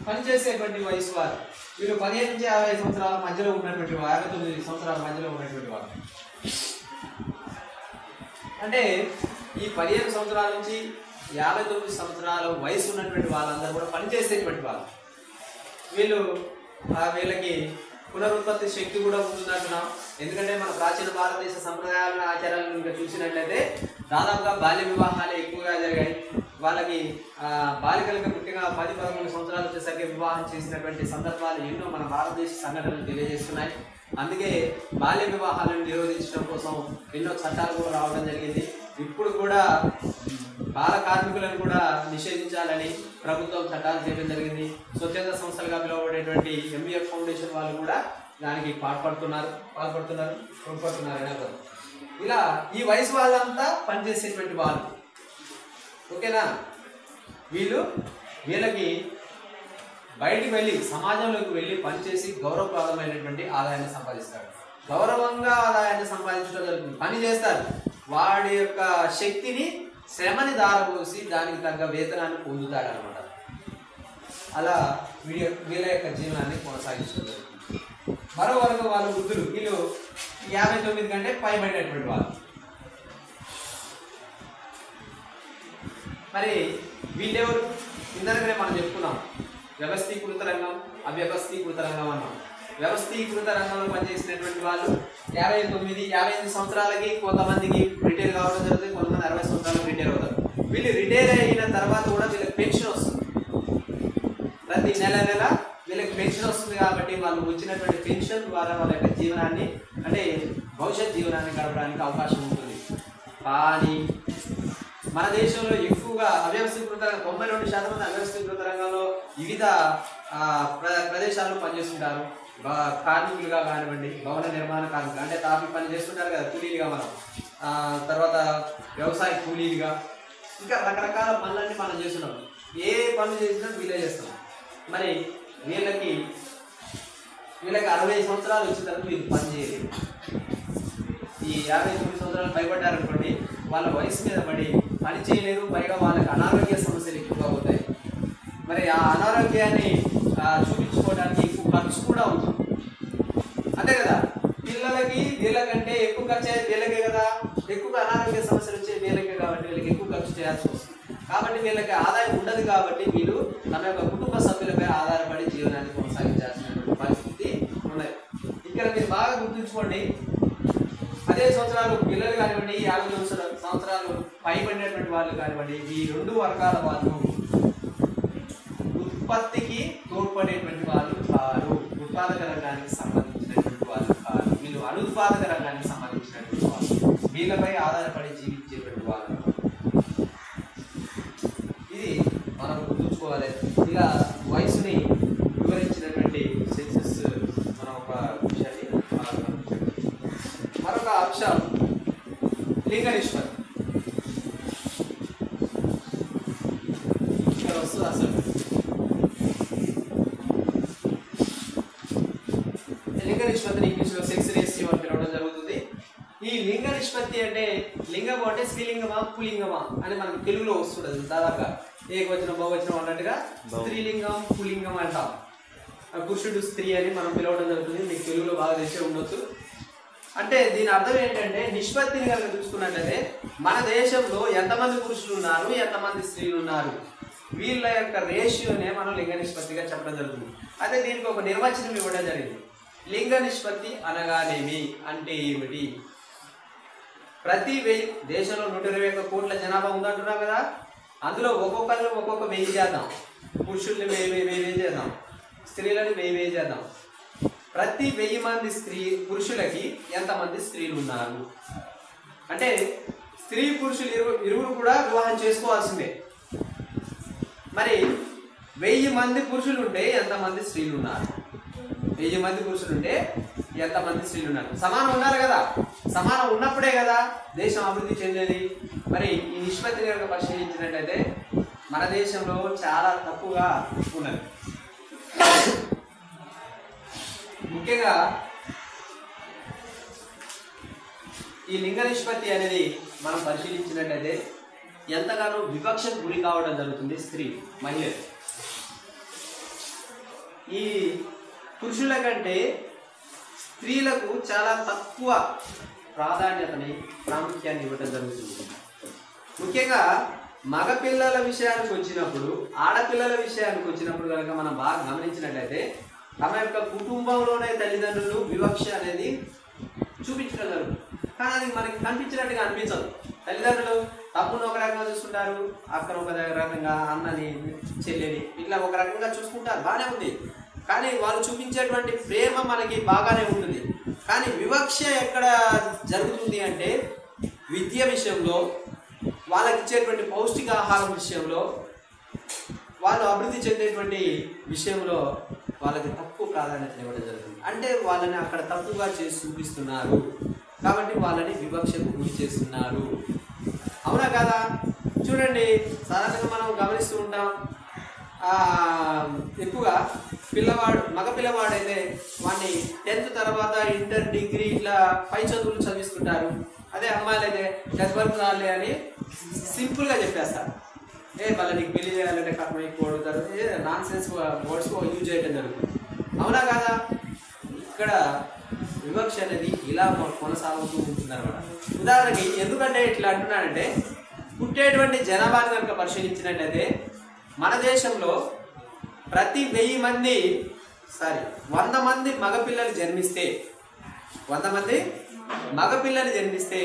పనిచేసేటువంటి వయసు వారు వీళ్ళు 15 నుంచి 50 సంవత్సరాల మధ్యలో ఉన్నటువంటి 59 సంవత్సరాల మధ్యలో ఉన్నటువంటి వారు. అంటే ఈ 15 సంవత్సరాల నుంచి 59 సంవత్సరాల వయసు ఉన్నటువంటి వాళ్ళందరూ కూడా పనిచేసేటువంటి వాళ్ళు. వీళ్ళకి పునరుత్పత్తి శక్తి కూడా ఉంటుందంటున్నాం. ఎందుకంటే మన ప్రాచీన భారతదేశ సంప్రదాయాలను, ఆచారాలను ఇంకా చూసినట్లయితే దాదాపుగా బాల్య వివాహాలు ఎక్కువగా జరిగాయి. వాళ్ళకి బాలికలకు ముఖ్యంగా 10-11 సంవత్సరాలు వచ్చేసరికి వివాహం చేసినటువంటి సందర్భాలు ఎన్నో మన భారతదేశ సంఘటనలు తెలియజేస్తున్నాయి. అందుకే బాల్య వివాహాలను నిరోధించడం కోసం ఎన్నో చట్టాలు కూడా రావడం జరిగింది. ఇప్పుడు కూడా బాల కార్మికులను కూడా నిషేధించాలని ప్రభుత్వం చట్టాలు చేయడం జరిగింది. స్వచ్ఛంద సంస్థలుగా పిలువబడేటువంటి MVF ఫౌండేషన్ వాళ్ళు కూడా దానికి పాల్పడుతున్నారు. ఇలా ఈ వయసు వాళ్ళంతా పనిచేసేటువంటి వాళ్ళు. ఓకేనా? వీళ్ళకి బయటికి వెళ్ళి సమాజంలోకి వెళ్ళి పనిచేసి గౌరవప్రదమైనటువంటి ఆదాయాన్ని సంపాదిస్తారు. గౌరవంగా ఆదాయాన్ని సంపాదించడం జరుగుతుంది. పని చేస్తారు, వాడి యొక్క శక్తిని, శ్రమని దారపోసి దానికి తగ్గ వేతనాన్ని పొందుతాడు అనమాట. అలా వీళ్ళ యొక్క జీవనాన్ని కొనసాగించడం జరుగుతుంది. మరో వర్గం వాళ్ళు వృద్ధులు. వీళ్ళు 59 కంటే పైబడినటువంటి వాళ్ళు. మరి వీళ్ళెవరు? ఇందరికనే మనం చెప్పుకున్నాం, వ్యవస్థీకృత రంగం, అవ్యవస్థీకృత రంగం అన్నాం. వ్యవస్థీకృత రంగంలో పనిచేసినటువంటి వాళ్ళు 59-58 సంవత్సరాలకి కొంతమందికి రిటైర్ కావడం జరుగుతుంది, కొంతమంది 60 సంవత్సరాలకు రిటైర్ అవుతారు. వీళ్ళు రిటైర్ అయిన తర్వాత కూడా వీళ్ళకి పెన్షన్ వస్తుంది. ప్రతి నెల వీళ్ళకి పెన్షన్ వస్తుంది. కాబట్టి వాళ్ళు వచ్చినటువంటి పెన్షన్ ద్వారా వాళ్ళ యొక్క జీవనాన్ని, అంటే భవిష్యత్ జీవనాన్ని గడపడానికి అవకాశం ఉంటుంది. కానీ మన దేశంలో ఎక్కువగా అవ్యవస్థీకృత 92% మంది అవ్యవస్థీకృత రంగంలో వివిధ ప్రదేశాల్లో పనిచేస్తుంటారు. కార్మికులుగా కానివ్వండి, భవన నిర్మాణ కార్మికులు, అంటే తాపి పని చేస్తుంటారు కదా, కూలీలుగా మనం, తర్వాత వ్యవసాయ కూలీలుగా, ఇంకా రకరకాల పనులన్నీ మనం చేస్తున్నాం. ఏ పనులు చేసినా వీళ్ళే చేస్తున్నాం. మరి వీళ్ళకి 60 సంవత్సరాలు వచ్చిన తర్వాత వీళ్ళు పని చేయలేదు. ఈ 59 సంవత్సరాలు పైబడ్డారనుకోండి, వాళ్ళ వయసు మీద పడి పని చేయలేరు. పైగా వాళ్ళకి అనారోగ్య సమస్యలు ఎక్కువగా అవుతాయి. మరి ఆ అనారోగ్యాన్ని చూపించుకోవడానికి ఎక్కువ ఖర్చు కూడా ఉంటుంది. అంతే కదా? పిల్లలకి వీళ్ళకంటే ఎక్కువ ఖర్చు అయ్యేది వీళ్ళకే కదా. ఎక్కువ అనారోగ్య సమస్యలు వచ్చే వీళ్ళకే కాబట్టి వీళ్ళకి ఎక్కువ ఖర్చు చేయాల్సి వస్తుంది. కాబట్టి వీళ్ళకి ఆదాయం ఉండదు. కాబట్టి వీళ్ళు తమ యొక్క కుటుంబ సభ్యులపై ఆధారపడి జీవనాన్ని కొనసాగించాల్సినటువంటి పరిస్థితి ఉన్నది. ఇక్కడ మీరు బాగా గుర్తుంచుకోండి, 10 సంవత్సరాలు పిల్లలు కానివ్వండి, 50 సంవత్సరాలు పైబడినటువంటి వాళ్ళు కానివ్వండి, ఈ 2 వర్గాల వాళ్ళు ఉత్పత్తికి తోడ్పడేటువంటి వాళ్ళు కాదు. ఉత్పాదక రంగానికి సంబంధించినటువంటి వాళ్ళు కాదు. వీళ్ళు అనుత్పాదక రంగానికి సంబంధించినటువంటి వాళ్ళు, వీళ్ళపై ఆధారపడి జీవించేటువంటి వాళ్ళు. ఇది మనం గుర్తుంచుకోవాలి. ఇలా వయసుని వివరించినటువంటి సెన్సెస్ మనం ఒక విషయాన్ని మరొక అంశం లింగ నిష్పత్తి. నిష్పత్తిని ఇంగ్లీష్లో సెక్స్ రేషియో అని పిలవడం జరుగుతుంది. ఈ లింగ నిష్పత్తి అంటే లింగము అంటే స్త్రీలింగమా పులింగమా అని మనకు తెలుగులో వస్తుండదు. దాదాపుగా ఏకవచనం బహువచనం అన్నట్టుగా స్త్రీలింగం పులింగం అంటాం. పురుషుడు స్త్రీ అని మనం పిలవడం జరుగుతుంది. మీకు తెలుగులో బాగా తెలిసే ఉండొచ్చు. అంటే దీని అర్థం ఏంటంటే నిష్పత్తిని కనుక చూసుకున్నట్లయితే మన దేశంలో ఎంతమంది పురుషులు ఉన్నారు, ఎంతమంది స్త్రీలు ఉన్నారు, వీళ్ళ యొక్క రేషియోనే మనం లింగ నిష్పత్తిగా చెప్పడం జరుగుతుంది. అయితే దీనికి ఒక నిర్వచనం ఇవ్వడం జరిగింది. లింగ నిష్పత్తి అనగానేమి అంటే ఏమిటి? ప్రతి 1000 దేశంలో 121 కోట్ల జనాభా ఉందంటున్నాం కదా, అందులో ఒక్కొక్కరిని ఒక్కొక్క 1000 చేద్దాం. పురుషుల్ని 1000 చేద్దాం, స్త్రీలని 1000 చేద్దాం. ప్రతి 1000 మంది పురుషులకి ఎంతమంది స్త్రీలు ఉన్నారు అంటే స్త్రీ పురుషులు ఇరువురు కూడా వివాహం చేసుకోవాల్సిందే. మరి 1000 మంది పురుషులు ఉంటే ఎంతమంది స్త్రీలు ఉన్నారు? 1000 మంది పురుషులు ఉంటే ఎంతమంది స్త్రీలు ఉన్నారు? సమానం ఉండాలి కదా. సమానం ఉన్నప్పుడే కదా దేశం అభివృద్ధి చెందేది. మరి ఈ నిష్పత్తిని కనుక పరిశీలించినట్లయితే మన దేశంలో చాలా తక్కువగా ఉన్నది. ముఖ్యంగా ఈ లింగ నిష్పత్తి అనేది మనం పరిశీలించినట్లయితే ఎంతగానో వివక్షకు గురి కావడం జరుగుతుంది మహిళలు. ఈ పురుషుల కంటే స్త్రీలకు చాలా తక్కువ ప్రాముఖ్యాన్ని ఇవ్వడం జరుగుతుంది. ముఖ్యంగా మగపిల్లల విషయానికి వచ్చినప్పుడు, ఆడపిల్లల విషయానికి వచ్చినప్పుడు కనుక మనం బాగా గమనించినట్లయితే తమ యొక్క కుటుంబంలోనే తల్లిదండ్రులు వివక్ష అనేది చూపించడం జరుగుతుంది. కానీ అది మనకి కనిపించినట్టుగా అనిపించదు. తల్లిదండ్రులు తమ్ముని ఒక రకంగా చూసుకుంటారు, అక్కను ఒక రకంగా, అన్నని చెల్లెని ఇట్లా ఒక రకంగా చూసుకుంటారు, బాగానే ఉంది. కానీ వాళ్ళు చూపించేటువంటి ప్రేమ మనకి బాగానే ఉంటుంది. కానీ వివక్ష ఎక్కడ జరుగుతుంది అంటే విద్య విషయంలో, వాళ్ళకి ఇచ్చేటువంటి పౌష్టికాహారం విషయంలో, వాళ్ళు అభివృద్ధి చెందేటువంటి విషయంలో వాళ్ళకి తక్కువ ప్రాధాన్యత ఇవ్వడం జరుగుతుంది. అంటే వాళ్ళని అక్కడ తక్కువగా చేసి చూపిస్తున్నారు, కాబట్టి వాళ్ళని వివక్షకు గురి చేస్తున్నారు. అవునా కదా? చూడండి, సాధారణంగా మనం గమనిస్తూ ఉంటాం, ఎక్కువగా మగ పిల్లవాడైతే వాడిని 10th తర్వాత ఇంటర్, డిగ్రీ ఇట్లా పై చదువులు చదివిస్తుంటారు. అదే అమ్మాయిలు అయితే 10th వరకు రాలే అని సింపుల్గా చెప్పేస్తారు. వాళ్ళ నీకు పెళ్లి చేయాలంటే కట్నం ఎక్కువ అడుగుతారు, నాన్ సెన్స్ వర్డ్స్ యూజ్ చేయడం జరుగుతుంది. అవునా కాదా? ఇక్కడ వివక్ష అనేది ఇలా కొనసాగుతూ ఉంటుంది అనమాట. ఉదాహరణకి ఎందుకంటే ఇట్లా అంటున్నానంటే, పుట్టేటువంటి జనాభాను కనుక పరిశీలించినట్లయితే మన దేశంలో ప్రతి 100 మంది మగపిల్లలు జన్మిస్తే, 100 మంది మగపిల్లలు జన్మిస్తే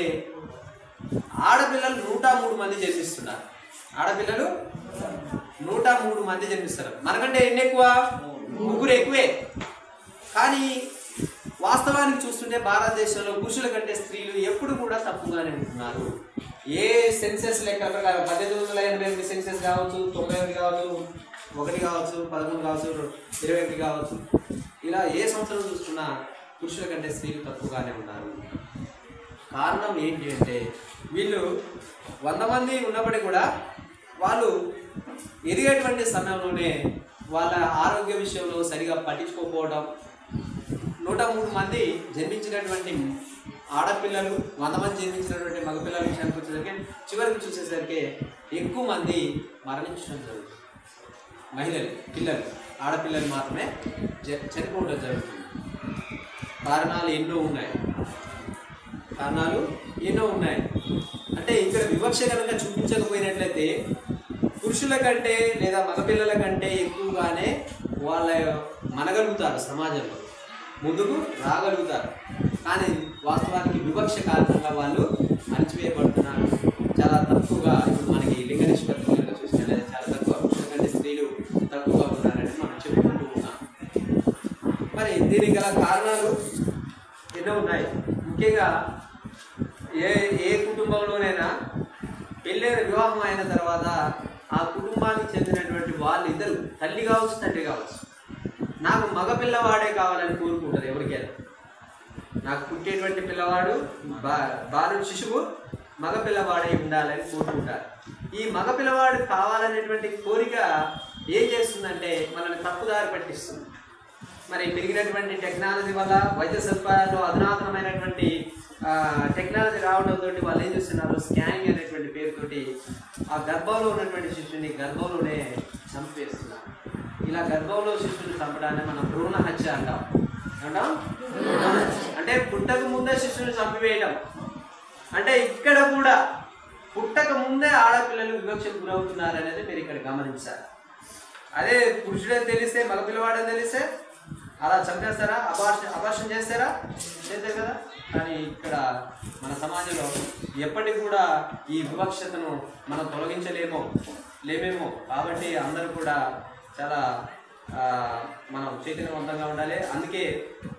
ఆడపిల్లలు 103 మంది జన్మిస్తున్నారు. ఆడపిల్లలు 103 మంది జన్మిస్తారు. మనకంటే ఎన్ని ఎక్కువ? 3 ఎక్కువే. కానీ వాస్తవానికి చూస్తుంటే భారతదేశంలో పురుషుల కంటే స్త్రీలు ఎప్పుడు కూడా తక్కువగానే ఉంటున్నారు. ఏ సెన్సెస్ లెక్క ప్రకారం 1888 సెన్సెస్ కావచ్చు, 91 కావచ్చు, 1 కావచ్చు, 11 కావచ్చు, 21 కావచ్చు, ఇలా ఏ సంవత్సరం చూస్తున్నా పురుషుల కంటే స్త్రీలు తక్కువగానే ఉన్నారు. కారణం ఏంటి అంటే వీళ్ళు 100 మంది ఉన్నప్పటికీ కూడా వాళ్ళు ఎదిగేటువంటి సమయంలోనే వాళ్ళ ఆరోగ్య విషయంలో సరిగా పట్టించుకోకపోవడం, 103 మంది జన్మించినటువంటి ఆడపిల్లలు 100 మంది జన్మించినటువంటి మగపిల్లల విషయానికి వచ్చేసరికి చివరికి చూసేసరికి ఎక్కువ మంది మరణించడం జరుగుతుంది. పిల్లలు ఆడపిల్లలు మాత్రమే చనిపోవడం జరుగుతుంది. కారణాలు ఎన్నో ఉన్నాయి. అంటే ఇక్కడ వివక్ష కనుక చూపించకపోయినట్లయితే పురుషుల కంటే లేదా మగపిల్లల కంటే ఎక్కువగానే వాళ్ళ మనగలుగుతారు, సమాజంలో ముందుకు రాగలుగుతారు. కానీ వాస్తవానికి వివక్ష కారణంగా వాళ్ళు అణచివేయబడుతున్నారు. చాలా తక్కువగా ఇప్పుడు మనకి లింగ నిష్పత్తి చూసినట్లయితే చాలా తక్కువ, పురుషుల కంటే స్త్రీలు తక్కువగా ఉన్నారని మనం చెప్పుకుంటూ ఉన్నాం. మరి దీనికి గల కారణాలు ఎన్నో ఉన్నాయి. ముఖ్యంగా ఏ కుటుంబంలోనైనా పెళ్ళైన వివాహం అయిన తర్వాత ఆ కుటుంబానికి చెందినటువంటి వాళ్ళిద్దరు, తల్లి కావచ్చు తండ్రి కావచ్చు, నాకు మగ పిల్లవాడే కావాలని కోరుకుంటారు. ఎవరికైనా నాకు పుట్టేటువంటి పిల్లవాడు బాలుడు శిశువు మగ పిల్లవాడే ఉండాలని కోరుకుంటారు. ఈ మగ పిల్లవాడు కావాలనేటువంటి కోరిక ఏం చేస్తుందంటే మనల్ని తప్పుదారి పట్టిస్తుంది. మరి పెరిగినటువంటి టెక్నాలజీ వల్ల వైద్య సదుపాయాలు అధునాతనమైనటువంటి టెక్నాలజీ రావడంతో వాళ్ళు ఏం చేస్తున్నారు, స్కానింగ్ అనేటువంటి పేరుతోటి ఆ గర్భంలో ఉన్నటువంటి శిశువుని గర్భంలోనే చంపేస్తున్నారు. ఇలా గర్భంలో శిశువుని చంపడాన్ని మనం భ్రూణ హత్య అంటాం. అంటే పుట్టక ముందే శిశువుని చంపివేయడం. అంటే ఇక్కడ కూడా పుట్టక ముందే ఆడపిల్లలు వివక్షకు గురవుతున్నారు అనేది మీరు ఇక్కడ గమనించాలి. అదే పురుషుడని తెలిస్తే, మగపిల్లవాడని తెలిస్తే అలా చంపేస్తారా, అబార్షన్ చేస్తారా? చేస్తారు కదా. కానీ ఇక్కడ మన సమాజంలో ఎప్పటికి కూడా ఈ వివక్షతను మనం తొలగించలేమేమో. కాబట్టి అందరూ కూడా చాలా మనం చైతన్యవంతంగా ఉండాలి. అందుకే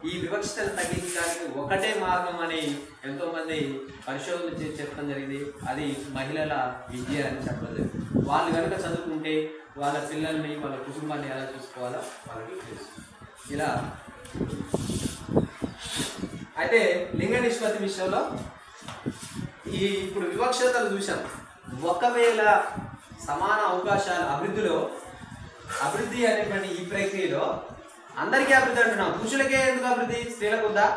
ఈ వివక్షతను తగ్గించడానికి ఒకటే మార్గం అని ఎంతోమంది పరిశోధనలు చేసి చెప్పడం జరిగింది. అది మహిళల విద్య అని చెప్పడం జరిగింది. వాళ్ళు కనుక చదువుకుంటే వాళ్ళ పిల్లల్ని, వాళ్ళ కుటుంబాన్ని ఎలా చూసుకోవాలో వాళ్ళకి తెలుసు. ఇలా అయితే లింగ నిష్పత్తి విషయంలో ఇప్పుడు వివక్షతలు చూసాం. ఒకవేళ సమాన అవకాశాల అభివృద్ధి అనేటువంటి ఈ ప్రక్రియలో అందరికీ అభివృద్ధి అంటున్నాం. పురుషులకే ఎందుకు అభివృద్ధి, స్త్రీలకు ఉందా?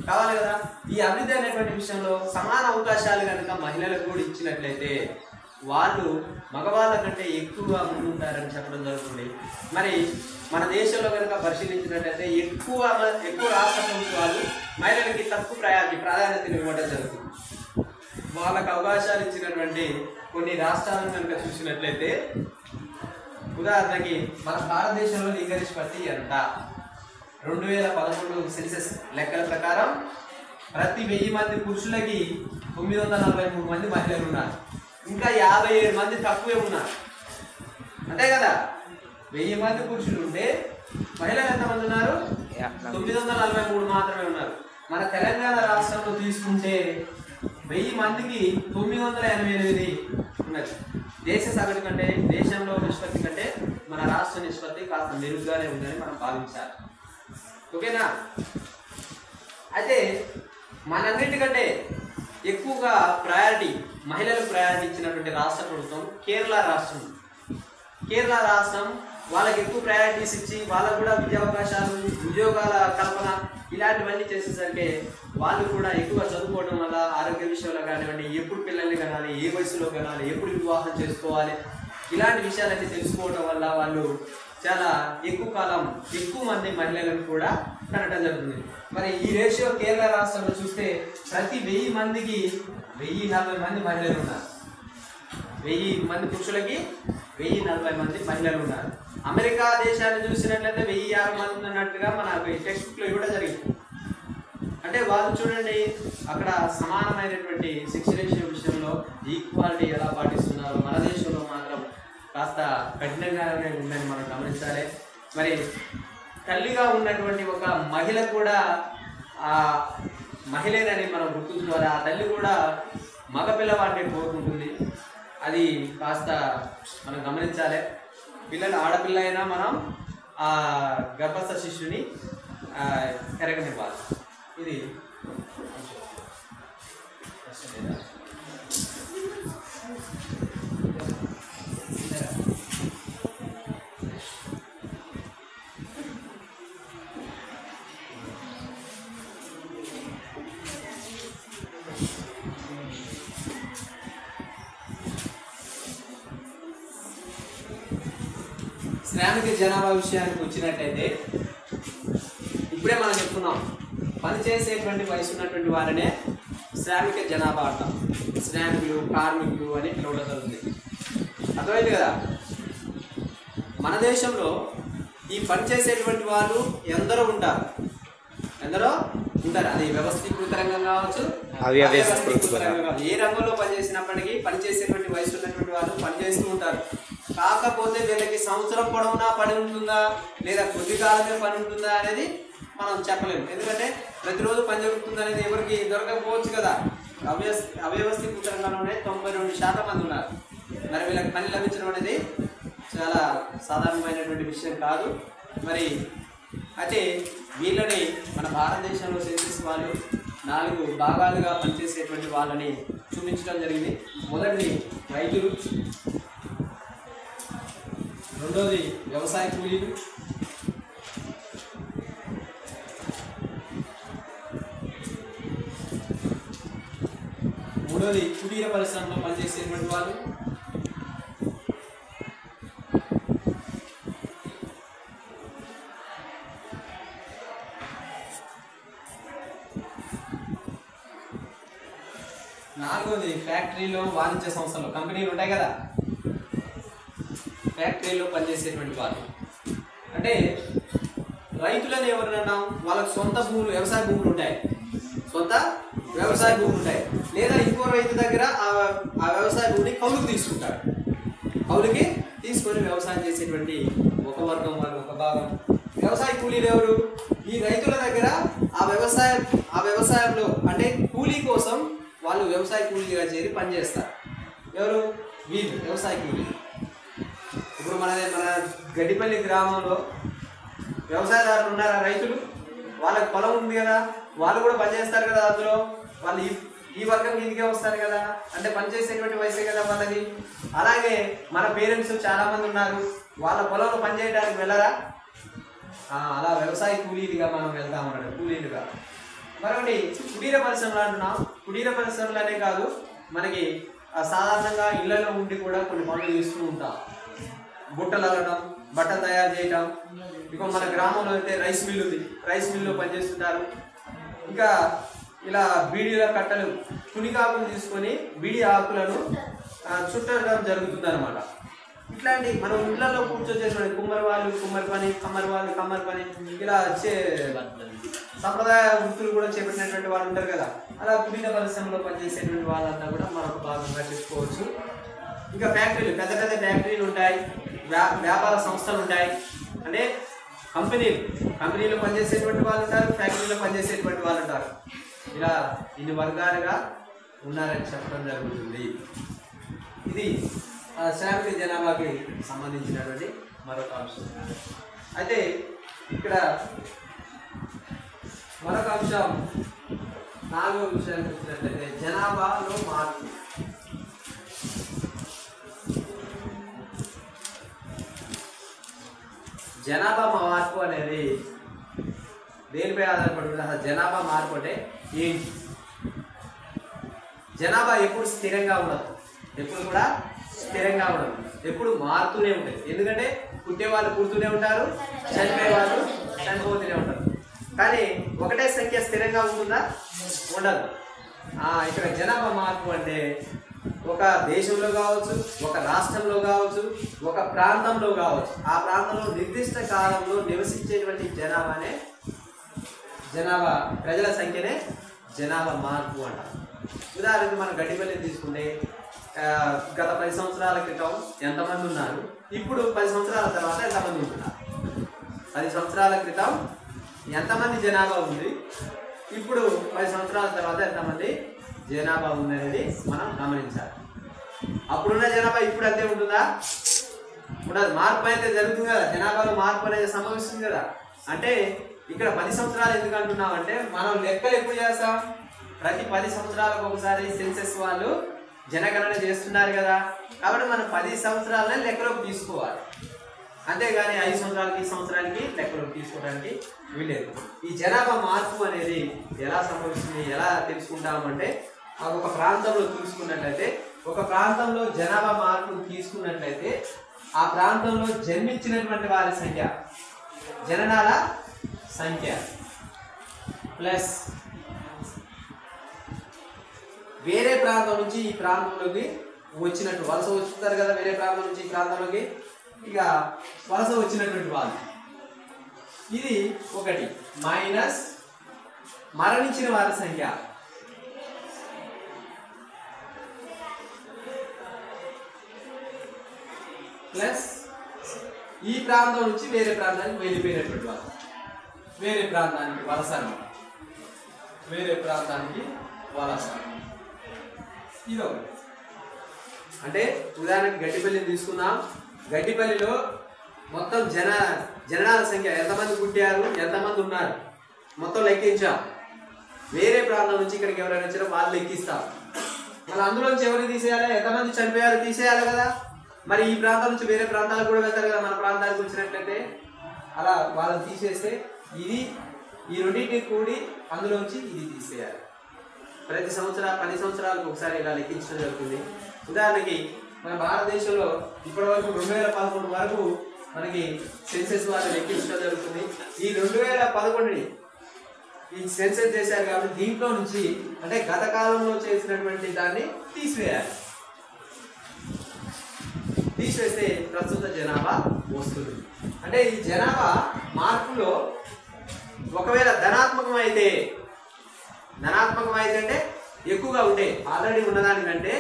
కావాలి కదా. ఈ అభివృద్ధి అనేటువంటి విషయంలో సమాన అవకాశాలు కనుక మహిళలకు కూడా ఇచ్చినట్లయితే వాళ్ళు మగవాళ్ళ కంటే ఎక్కువగా ముందుంటారని చెప్పడం జరుగుతుంది. మరి మన దేశంలో కనుక పరిశీలించినట్లయితే ఎక్కువ రాష్ట్ర ప్రభుత్వాలు మహిళలకి తక్కువ ప్రాధాన్యతను ఇవ్వడం జరుగుతుంది. వాళ్ళకు అవకాశాలు ఇచ్చినటువంటి కొన్ని రాష్ట్రాలను కనుక చూసినట్లయితే, ఉదాహరణకి మన భారతదేశంలో లింగ నిష్పత్తి ఎంత? 2011 సెన్సెస్ లెక్కల ప్రకారం ప్రతి 1000 మంది పురుషులకి 943 మంది మహిళలు ఉన్నారు. ఇంకా 57 మంది తక్కువే ఉన్నారు. అంతే కదా. 1000 మంది పురుషులు ఉంటే మహిళలు ఎంతమంది ఉన్నారు? 943 మాత్రమే ఉన్నారు. మన తెలంగాణ రాష్ట్రంలో తీసుకుంటే 1000 మందికి 988 ఉన్నది. దేశ సగటు కంటే, దేశంలో నిష్పత్తి కంటే మన రాష్ట్ర నిష్పత్తి కాస్త మెరుగ్గానే ఉందని మనం భావించాలి. ఓకేనా. అయితే మనందరికంటే ఎక్కువగా మహిళలకు ప్రయారిటీ ఇచ్చినటువంటి రాష్ట్ర ప్రభుత్వం కేరళ రాష్ట్రం. కేరళ రాష్ట్రం వాళ్ళకి ఎక్కువ ప్రయారిటీస్ ఇచ్చి వాళ్ళకు కూడా విద్యావకాశాలు, ఉద్యోగాల కల్పన ఇలాంటివన్నీ చేసేసరికి వాళ్ళు కూడా ఎక్కువ చదువుకోవడం వల్ల ఆరోగ్య విషయంలో కానివ్వండి, ఎప్పుడు పిల్లల్ని కనాలి, ఏ వయసులో కనాలి, ఎప్పుడు వివాహం చేసుకోవాలి, ఇలాంటి విషయాలన్నీ తెలుసుకోవడం వల్ల వాళ్ళు చాలా ఎక్కువ మంది మహిళలను కూడా కనడం జరుగుతుంది. మరి ఈ రేషియో కేరళ రాష్ట్రంలో చూస్తే ప్రతి 1000 మందికి 1040 మంది మహిళలు ఉన్నారు. 1000 మంది పురుషులకి 1040 మంది మహిళలు ఉన్నారు. అమెరికా దేశాన్ని చూసినట్లయితే 1050 మంది ఉన్నట్టుగా మన టెక్స్ట్ బుక్లో ఇవ్వడం జరిగింది. అంటే వాళ్ళు చూడండి, అక్కడ సమానమైనటువంటి శిక్షణ విషయంలో ఈక్వాలిటీ ఎలా పాటిస్తున్నారో మన దేశంలో మాత్రం కాస్త కఠినంగానే ఉందని మనం గమనించాలి. మరి తల్లిగా ఉన్నటువంటి ఒక మహిళ కూడా ఆ మహిళనని మనం గుర్తుంచుకోవాలి. ఆ తల్లి కూడా మగపిల్లవాడిని కోరుకుంటుంది. అది కాస్త మనం గమనించాలి. ఆడపిల్ల అయినా మనం ఆ గర్భస్థ శిశువుని పెరగనివ్వాలి. ఇది శ్రామిక జనాభా విషయానికి వచ్చినట్టయితే ఇప్పుడే మనం చెప్పుకున్నాం, పనిచేసేటువంటి వయసు ఉన్నటువంటి వారినే శ్రామిక జనాభా అంటాం. శ్రామికులు, కార్మికులు అని పిలవడం జరుగుతుంది. అర్థమైంది కదా. మన దేశంలో ఈ పనిచేసేటువంటి వాళ్ళు ఎందరో ఉంటారు. అది వ్యవస్థీకృత రంగం కావచ్చు, అవ్యవస్థీకృత రంగం కావచ్చు. ఏ రంగంలో పనిచేసినప్పటికీ పనిచేసేటువంటి వయసు ఉన్నటువంటి వాళ్ళు పనిచేస్తూ ఉంటారు. కాకపోతే వీళ్ళకి సంవత్సరం పొడవునా పని ఉంటుందా లేదా కొద్ది కాలమే పని ఉంటుందా అనేది మనం చెప్పలేము. ఎందుకంటే ప్రతిరోజు పని జరుగుతుంది అనేది ఎవరికి దొరకకపోవచ్చు కదా. అవ్యవస్థీకృత రంగంలోనే 92% మంది ఉన్నారు. మరి వీళ్ళకి పని లభించడం అనేది చాలా సాధారణమైనటువంటి విషయం కాదు. మరి అయితే వీళ్ళని మన భారతదేశంలో సెన్సస్ వాళ్ళు 4 భాగాలుగా పనిచేసేటువంటి వాళ్ళని చూపించడం జరిగింది. మొదటిది రైతులు, రెండోది వ్యవసాయ కూలీలు, మూడోది కుటీర పరిశ్రమలో పనిచేసేటువంటి వాళ్ళు, నాలుగోది ఫ్యాక్టరీలో వాణిజ్య సంస్థలు కంపెనీలు ఉంటాయి కదా, ఫ్యాక్టరీలో పనిచేసేటువంటి వాళ్ళు. అంటే రైతులని ఎవరన్నా వాళ్ళకి సొంత భూములు వ్యవసాయ భూములు ఉంటాయి, సొంత వ్యవసాయ భూములు ఉంటాయి, లేదా ఇంకో రైతు దగ్గర ఆ వ్యవసాయ భూమిని కౌలుకి తీసుకుంటాడు, కౌలుకి తీసుకొని వ్యవసాయం చేసేటువంటి ఒక వర్గం వాళ్ళు, ఒక భాగం. వ్యవసాయ కూలీలు ఎవరు? ఈ రైతుల దగ్గర ఆ వ్యవసాయంలో అంటే కూలీ కోసం వాళ్ళు వ్యవసాయ కూలీగా చేరి పనిచేస్తారు. ఎవరు? వీళ్ళు వ్యవసాయ కూలీలు. ఇప్పుడు మన గడ్డిపల్లి గ్రామంలో వ్యవసాయదారులు ఉన్నారా? రైతులు, వాళ్ళకి పొలం ఉంది కదా, వాళ్ళు కూడా పనిచేస్తారు కదా, అందులో వాళ్ళు ఈ వర్గం కిందకే వస్తారు కదా, అంటే పనిచేసేటువంటి వయసే కదా వాళ్ళది. అలాగే మన పేరెంట్స్ చాలా మంది ఉన్నారు, వాళ్ళ పొలంలో పనిచేయడానికి వెళ్ళరా? అలా వ్యవసాయ కూలీలుగా మనం వెళ్తామన్నాడు, కూలీలుగా. మరొకటి కుటీర పరిశ్రమలు అంటున్నాం. కుటీర పరిశ్రమలనే కాదు, మనకి సాధారణంగా ఇళ్లలో ఉండి కూడా కొన్ని పనులు చేస్తూ ఉంటాం. బుట్టలు అల్లడం, బట్టలు తయారు చేయటం. ఇక మన గ్రామంలో అయితే రైస్ మిల్ ఉంది, రైస్ మిల్లో పనిచేస్తుంటారు. ఇంకా ఇలా బీడీల కట్టలు, తునికాకులు తీసుకొని బీడీ ఆకులను చుట్టడం జరుగుతుంది అనమాట. ఇట్లాంటి మనం ఇళ్లలో కూర్చొని చేసిన కుమ్మరి వాళ్ళు కుమ్మరి పని, కమ్మరి వాళ్ళు కమ్మరి పని, ఇలా సంప్రదాయ వృత్తులు కూడా చేపట్టినటువంటి వాళ్ళు ఉంటారు కదా, అలా కుటీర పరిశ్రమలో పనిచేసేటువంటి వాళ్ళంతా కూడా మరొక భాగంగా చెప్పుకోవచ్చు. ఇంకా ఫ్యాక్టరీలు, పెద్ద పెద్ద ఫ్యాక్టరీలు ఉంటాయి, వ్యాపార సంస్థలు ఉంటాయి. అంటే కంపెనీలు పనిచేసేటువంటి వాళ్ళు ఉంటారు, ఫ్యాక్టరీలో పనిచేసేటువంటి వాళ్ళు ఉంటారు. ఇలా ఇన్ని వర్గాలుగా ఉన్నారని చెప్పడం జరుగుతుంది. ఇది శ్రామిక జనాభాకి సంబంధించినటువంటి మరొక అంశం. అయితే ఇక్కడ మరొక అంశం, 4వ విషయానికి వచ్చినట్లయితే జనాభాలో మార్పు. జనాభా మార్పు అనేది దేనిపై ఆధారపడుతుంది? అసలు జనాభా మార్పు అంటే ఏంటి? జనాభా ఎప్పుడు స్థిరంగా ఉండదు, ఎప్పుడు కూడా స్థిరంగా ఉండదు, ఎప్పుడు మారుతూనే ఉంటుంది. ఎందుకంటే పుట్టే వాళ్ళు పుడుతూనే ఉంటారు, చనిపోయే వాళ్ళు చనిపోతూనే ఉంటారు. కానీ ఒకటే సంఖ్య స్థిరంగా ఉంటుందా? ఉండదు. ఇక్కడ జనాభా మార్పు అంటే ఒక దేశంలో కావచ్చు, ఒక రాష్ట్రంలో కావచ్చు, ఒక ప్రాంతంలో కావచ్చు, ఆ ప్రాంతంలో నిర్దిష్ట కాలంలో నివసించేటువంటి ప్రజల సంఖ్యనే జనాభా మార్పు అంటారు. ఉదాహరణకు మనం గడ్డిపల్లి తీసుకుంటే గత 10 సంవత్సరాల క్రితం ఎంతమంది ఉన్నారు, ఇప్పుడు 10 సంవత్సరాల తర్వాత ఎంతమంది ఉంటున్నారు? 10 సంవత్సరాల క్రితం ఎంతమంది జనాభా ఉంది, ఇప్పుడు 10 సంవత్సరాల తర్వాత ఎంతమంది జనాభా ఉందనేది మనం గమనించాలి. అప్పుడున్న జనాభా ఇప్పుడు అంతే ఉంటుందా? ఉండదు. మార్పు అయితే జరుగుతుంది కదా, జనాభాలో మార్పు అనేది సంభవిస్తుంది కదా. అంటే ఇక్కడ 10 సంవత్సరాలు ఎందుకు అంటున్నాం అంటే, మనం లెక్కలు ఎప్పుడు చేస్తాం? ప్రతి 10 సంవత్సరాలకు ఒకసారి సెన్సెస్ వాళ్ళు జనగణన చేస్తున్నారు కదా, కాబట్టి మనం 10 సంవత్సరాలనే లెక్కలోకి తీసుకోవాలి. అంతేగాని 5 సంవత్సరాలకి సంవత్సరానికి లెక్కలోకి తీసుకోవడానికి వీలేదు. ఈ జనాభా మార్పు అనేది ఎలా సంభవిస్తుంది, ఎలా తెలుసుకుంటామంటే, ఒక ప్రాంతంలో చూసుకున్నట్లయితే, ఒక ప్రాంతంలో జనాభా మార్పును తీసుకున్నట్లయితే ఆ ప్రాంతంలో జన్మించినటువంటి వారి సంఖ్య, జననాల సంఖ్య ప్లస్ వేరే ప్రాంతం నుంచి ఈ ప్రాంతంలోకి వచ్చినట్టు వలస వస్తారు కదా, వేరే ప్రాంతం నుంచి ఈ ప్రాంతంలోకి ఇక వలస వచ్చినటువంటి వాళ్ళు, ఇది ఒకటి, మైనస్ మరణించిన వారి సంఖ్య ప్లస్ ఈ ప్రాంతం నుంచి వేరే ప్రాంతానికి వెళ్ళిపోయినటువంటి వాళ్ళు, వేరే ప్రాంతానికి వలస అన్నమాట, వేరే ప్రాంతానికి వలస. ఇది ఒకటి. అంటే ఉదాహరణకి గడ్డిపల్లిని తీసుకుందాం. గడ్డిపల్లిలో మొత్తం జననాల సంఖ్య ఎంతమంది పుట్టారు, ఎంతమంది ఉన్నారు మొత్తం లెక్కించాం. వేరే ప్రాంతం నుంచి ఇక్కడికి ఎవరైనా వచ్చారో వాళ్ళు లెక్కిస్తాం. మళ్ళీ అందులోంచి ఎవరిని తీసేయాలి, ఎంతమంది చనిపోయారో తీసేయాలి కదా. మరి ఈ ప్రాంతం నుంచి వేరే ప్రాంతాలకు కూడా వెళ్తారు కదా, మన ప్రాంతానికి వచ్చినట్లయితే అలా వాళ్ళని తీసేస్తే ఇది ఈ రెండింటిని కూడి అందులోంచి ఇది తీసేయాలి. ప్రతి సంవత్సరం 10 సంవత్సరాలకు ఒకసారి ఇలా లెక్కించడం జరుగుతుంది. ఉదాహరణకి మన భారతదేశంలో ఇప్పటి వరకు 2011 వరకు మనకి సెన్సెస్ వాళ్ళు లెక్కించడం జరుగుతుంది. ఈ 2011ని ఈ సెన్సెస్ చేశారు కాబట్టి దీంట్లో నుంచి అంటే గత కాలంలో చేసినటువంటి దాన్ని తీసివేయాలి. తీసివేస్తే ప్రస్తుత జనాభా వస్తుంది. అంటే ఈ జనాభా మార్పులో ఒకవేళ ధనాత్మకం అయితే అంటే ఎక్కువగా ఉంటే ఆల్రెడీ ఉన్నదానికంటే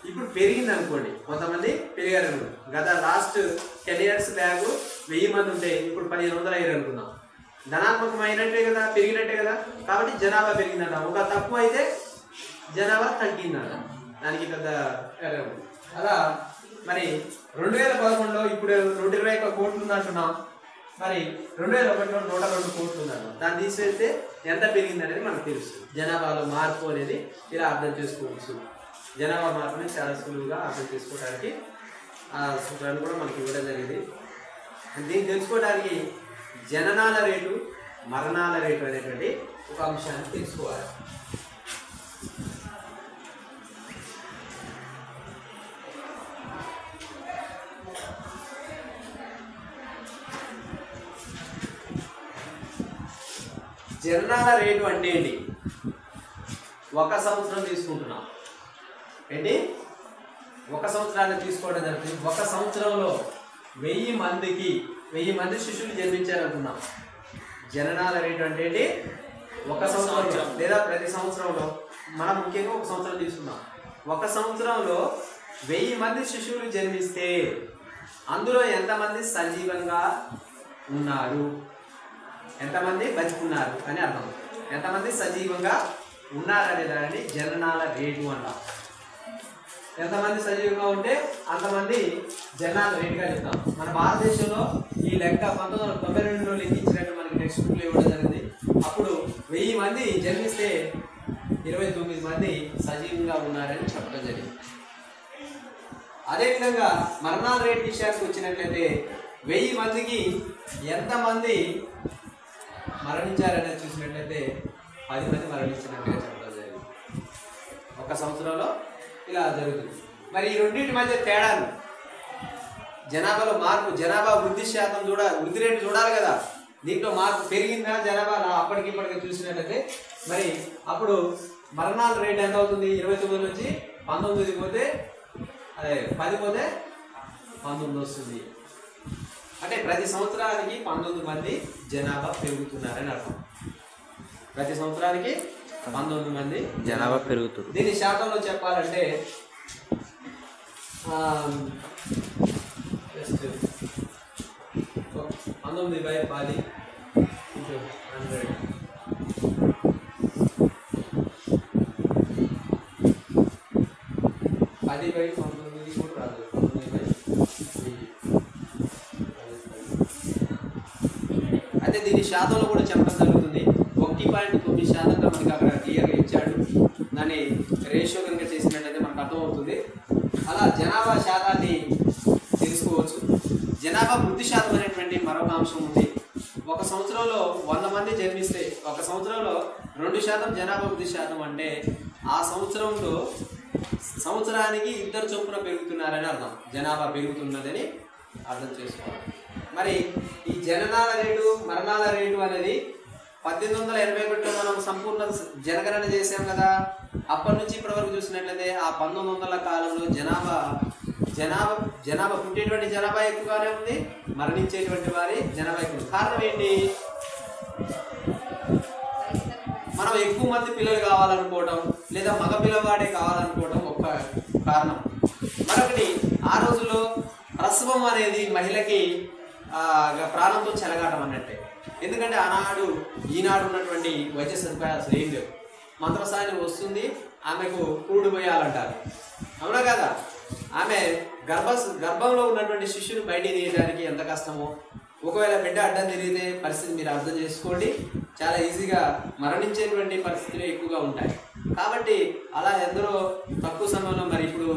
ఇప్పుడు పెరిగింది అనుకోండి, కొంతమంది పెరిగారు అనుకోండి. గత లాస్ట్ 10 years బ్యాక్ 1000 మంది ఉంటే ఇప్పుడు 1500 అయ్యారు అనుకుందాం. ధనాత్మకం అయినట్టే కదా, పెరిగినట్టే కదా. కాబట్టి జనాభా పెరిగిందట. ఒక తక్కువ అయితే జనాభా తగ్గిందట. దానికి పెద్ద అలా మరి 2011లో ఇప్పుడు 121 కోట్లు ఉందంటున్నాం. మరి 2001లో 102 కోట్లు ఉందన్నాం. దాన్ని తీసేస్తే ఎంత పెరిగింది అనేది మనకు తెలుస్తుంది. జనాభాలో మార్పు అనేది ఇలా అర్థం చేసుకోవచ్చు. జనాభా మార్పుని చాలా సులువుగా అర్థం చేసుకోవడానికి ఆ సూత్రాన్ని కూడా మనకి ఇవ్వడం జరిగింది. దీన్ని తెలుసుకోవడానికి జననాల రేటు, మరణాల రేటు అనేటువంటి ఒక అంశాన్ని తెలుసుకోవాలి. జననాల రేటు అంటే ఏంటి? 1 సంవత్సరం తీసుకుంటున్నాం. ఏంటి? 1 సంవత్సరాన్ని తీసుకోవడం జరుగుతుంది. 1 సంవత్సరంలో 1000 మంది శిశువులు జన్మించారనుకున్నాం. జననాల రేటు అంటే ఏంటి? 1 సంవత్సరం లేదా ప్రతి సంవత్సరంలో మనం ముఖ్యంగా 1 సంవత్సరం తీసుకున్నాం. 1 సంవత్సరంలో 1000 మంది శిశువులు జన్మిస్తే అందులో ఎంతమంది సజీవంగా ఉన్నారు, ఎంతమంది బతికున్నారు అని అర్థం. ఎంతమంది సజీవంగా ఉన్నారనే దాన్ని జననాల రేటు అంటాం. ఎంతమంది సజీవంగా ఉంటే అంతమంది జనాల రేటుగా చెప్తాం. మన భారతదేశంలో ఈ లెక్క 1992లో లెక్కించినట్టు మనకి టెక్స్ట్ బుక్లో ఇవ్వడం జరిగింది. అప్పుడు 1000 మంది జన్మిస్తే 29 మంది సజీవంగా ఉన్నారని చెప్పడం జరిగింది. అదేవిధంగా మరణాల రేటు విషయానికి వచ్చినట్లయితే 1000 మందికి ఎంతమంది మరణించారనేది చూసినట్లయితే 10 మంది మరణించినట్టుగా చెప్పడం జరిగింది. 1 సంవత్సరంలో ఇలా జరుగుతుంది. మరి ఈ రెండింటి మధ్య తేడాను, జనాభాలో మార్పు, జనాభా వృద్ధి శాతం వృద్ధి రేటు చూడాలి కదా. దీంట్లో మార్పు పెరిగిందా జనాభా అప్పటికిప్పటికి చూసినట్లయితే మరి అప్పుడు మరణాల రేటు ఎంత అవుతుంది? 29 నుంచి 19 పోతే 10 పోతే 19 వస్తుంది. అంటే ప్రతి సంవత్సరానికి 19 మంది జనాభా పెరుగుతున్నారని అర్థం. ప్రతి సంవత్సరానికి 19 మంది జనాభా పెరుగుతుంది. దీని శాతంలో చెప్పాలంటే 19/10 × 100 10/19 కూడా రాదు. 19/1000. అయితే దీని శాతంలో కూడా చెప్పడం జరుగుతుంది. 1.9% మనకి అక్కడ క్లియర్గా ఇచ్చాడు. దాన్ని రేషియో కనుక చేసినట్లయితే మనకు అర్థమవుతుంది. అలా జనాభా శాతాన్ని తెలుసుకోవచ్చు. జనాభా వృద్ధి శాతం అనేటువంటి మరొక అంశం ఉంది. 1 సంవత్సరంలో 100 మంది జన్మిస్తే 1 సంవత్సరంలో 2% జనాభా వృద్ధి శాతం అంటే ఆ సంవత్సరంలో సంవత్సరానికి 2 చొప్పున పెరుగుతున్నారని అర్థం. జనాభా పెరుగుతున్నదని అర్థం చేసుకోవాలి. మరి ఈ జననాల రేటు, మరణాల రేటు అనేది 1881లో మనం సంపూర్ణ జనగణన చేసాం కదా. అప్పటి నుంచి ఇప్పటి వరకు చూసినట్లయితే ఆ 1900ల కాలంలో జనాభా పుట్టేటువంటి జనాభా ఎక్కువగానే ఉంది, మరణించేటువంటి వారి జనాభా ఎక్కువ. కారణం ఏంటి? మనం ఎక్కువ మంది పిల్లలు కావాలనుకోవడం లేదా మగ పిల్లవాడే కావాలనుకోవడం ఒక కారణం. మరొకటి, ఆ రోజుల్లో ప్రసవం అనేది మహిళకి ప్రాణంతో చెలగాటం అన్నట్టే. ఎందుకంటే ఈనాడు ఉన్నటువంటి వైద్య సదుపాయాలు అసలు ఏం లేవు. మంత్రసాని వస్తుంది, ఆమెకు కూడు పోయాలంటారు, అవునా కదా. ఆమె గర్భంలో ఉన్నటువంటి శిశువుని బయటికి తీయడానికి ఎంత కష్టమో, ఒకవేళ బిడ్డ అడ్డం తిరిగితే పరిస్థితి మీరు అర్థం చేసుకోండి. చాలా ఈజీగా మరణించేటువంటి పరిస్థితులు ఎక్కువగా ఉంటాయి. కాబట్టి అలా ఎందరో తక్కువ సమయంలో మరి ఇప్పుడు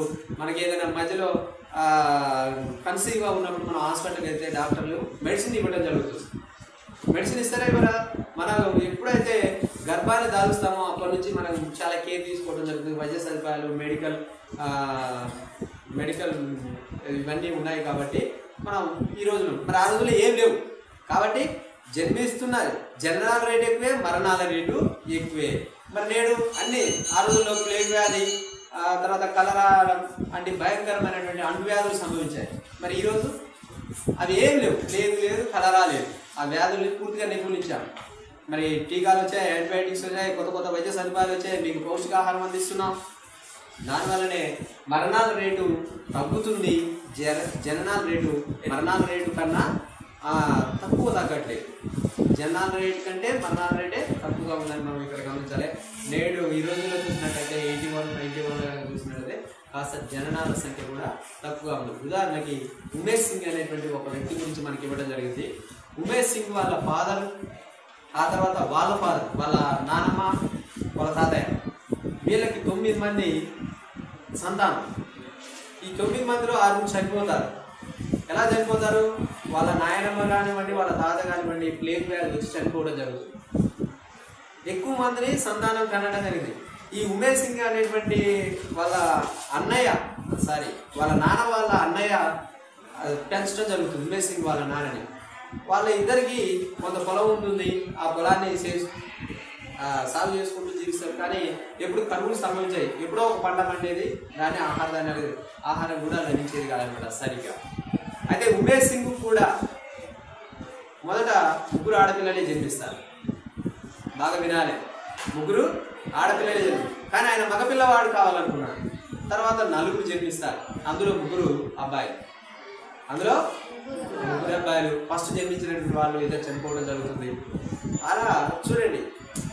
మనకి ఏదైనా మధ్యలో కన్సీవ్గా ఉన్నప్పుడు మనం హాస్పిటల్కి వెళ్తే డాక్టర్లు మెడిసిన్ ఇవ్వడం జరుగుతుంది. మెడిసిన్ ఇస్తారే కదా. మనం ఎప్పుడైతే గర్భాన్ని దాలుస్తామో అప్పటి నుంచి మనం చాలా కేర్ తీసుకోవడం జరుగుతుంది. వైద్య సదుపాయాలు, మెడికల్ ఇవన్నీ ఉన్నాయి కాబట్టి మనం ఈ రోజులు మరి ఆ రోజుల్లో ఏం లేవు కాబట్టి జన్మిస్తున్నారు, జననాల రేటు ఎక్కువే, మరణాల రేటు ఎక్కువే. మరి నేడు అన్ని ఆ రోజుల్లో ప్లేగ్ వ్యాధి, తర్వాత కలరా అంటే భయంకరమైనటువంటి అంటువ్యాధులు సంభవించాయి. మరి ఈరోజు అవి ఏం లేవు, ప్లేగ్ లేదు, కలరా లేదు. ఆ వ్యాధులు పూర్తిగా నిర్మూలించాం. మరి టీకాలు వచ్చాయి, యాంటీబయాటిక్స్ వచ్చాయి, కొత్త కొత్త వైద్య సదుపాయాలు వచ్చాయి, మీకు పౌష్టికాహారం అందిస్తున్నాం. దానివల్లనే మరణాల రేటు తగ్గుతుంది, మరణాల రేటు కన్నా తక్కువ తగ్గట్లేదు. జననాల రేటు కంటే మరణాల రేటే తక్కువగా ఉందని మనం ఇక్కడ గమనించాలి. నేడు ఈ రోజుల్లో చూసినట్టయితే 81 చూసినట్లయితే కాస్త జననాల సంఖ్య కూడా తక్కువగా ఉంది. ఉదాహరణకి ఉమేష్ సింగ్ అనేటువంటి ఒక వ్యక్తి గురించి మనకి ఇవ్వడం జరిగింది. ఉమేష్ సింగ్ వాళ్ళ ఫాదర్, ఆ తర్వాత వాళ్ళ ఫాదర్, వాళ్ళ నానమ్మ, వాళ్ళ తాతయ్య, వీళ్ళకి 9 మంది సంతానం. ఈ 9 మందిలో 6 చనిపోతారు. ఎలా చనిపోతారు? వాళ్ళ నాయనమ్మ కానివ్వండి, వాళ్ళ తాత కానివ్వండి ప్లేగ్ వ్యాధి వచ్చి చనిపోవడం జరుగుతుంది. ఎక్కువ మందిని సంతానం కనడం జరిగింది. ఈ ఉమేష్ సింగ్ అనేటువంటి వాళ్ళ నాన్న వాళ్ళ అన్నయ్య పెంచడం జరుగుతుంది. ఉమేష్ సింగ్ వాళ్ళ నాన్నని. వాళ్ళ ఇద్దరికి కొంత పొలం ఉంటుంది, ఆ పొలాన్ని సాగు చేసుకుంటూ జీవిస్తారు. కానీ ఎప్పుడు కరువులు సంభవించాయి, ఎప్పుడో ఒక పంట పండేది, దాన్ని ఆహారం కూడా లభించేది కాదనమాట సరిగ్గా. అయితే ఉమేష్ సింగ్ కూడా మొదట 3 ఆడపిల్లలే జన్మిస్తారు. బాగా వినాలి, 3 ఆడపిల్లలే జన్మిస్తారు. కానీ ఆయన మగపిల్లవాడు కావాలనుకున్నాడు. తర్వాత 4 జన్మిస్తారు. అందులో 3 అబ్బాయిలు. ఫస్ట్ జన్మించినటువంటి వాళ్ళు ఇద్దరు చనిపోవడం జరుగుతుంది. అలా చూడండి,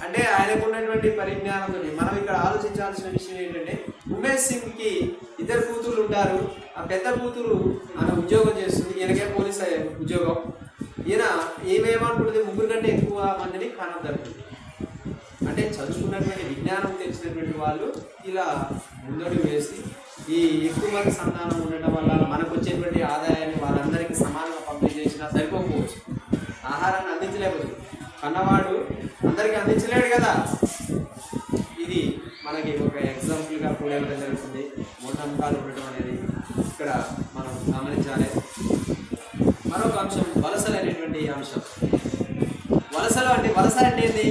అంటే ఆయనకు ఉన్నటువంటి పరిజ్ఞానంతో మనం ఇక్కడ ఆలోచించాల్సిన విషయం ఏంటంటే, ఉమేష్ సింగ్కి 2 కూతుర్లు ఉంటారు. ఆ పెద్ద కూతురు ఆమె ఉద్యోగం చేస్తుంది, ఈయనకే పోలీస్ ఉద్యోగం. ఈయన ఏమేమనుకుంటుంది, 3 కంటే ఎక్కువ మందిని కానం జరుగుతుంది. అంటే చదువుకున్నటువంటి విజ్ఞానం తెలిసినటువంటి వాళ్ళు ఇలా ముందడుగు వేసి ఈ ఎక్కువ మంది సంతానం ఉండటం వల్ల మనకు వచ్చేటువంటి ఆదాయాన్ని వాళ్ళందరికీ సమానంగా పంపిణీ చేసినా సరిపోకపోవచ్చు. ఆహారాన్ని అందించలేకపోతుంది, కన్నవాడు అందరికీ అందించలేడు కదా. ఇది మనకి ఒక ఎగ్జాంపుల్గా కూడా ఇవ్వడం జరుగుతుంది. మూఢనమ్మకాలు ఉండటం అనేది ఇక్కడ మనం గమనించాలి. మరొక అంశం వలసలు అనేటువంటి అంశం. వలస అంటే ఏంటి?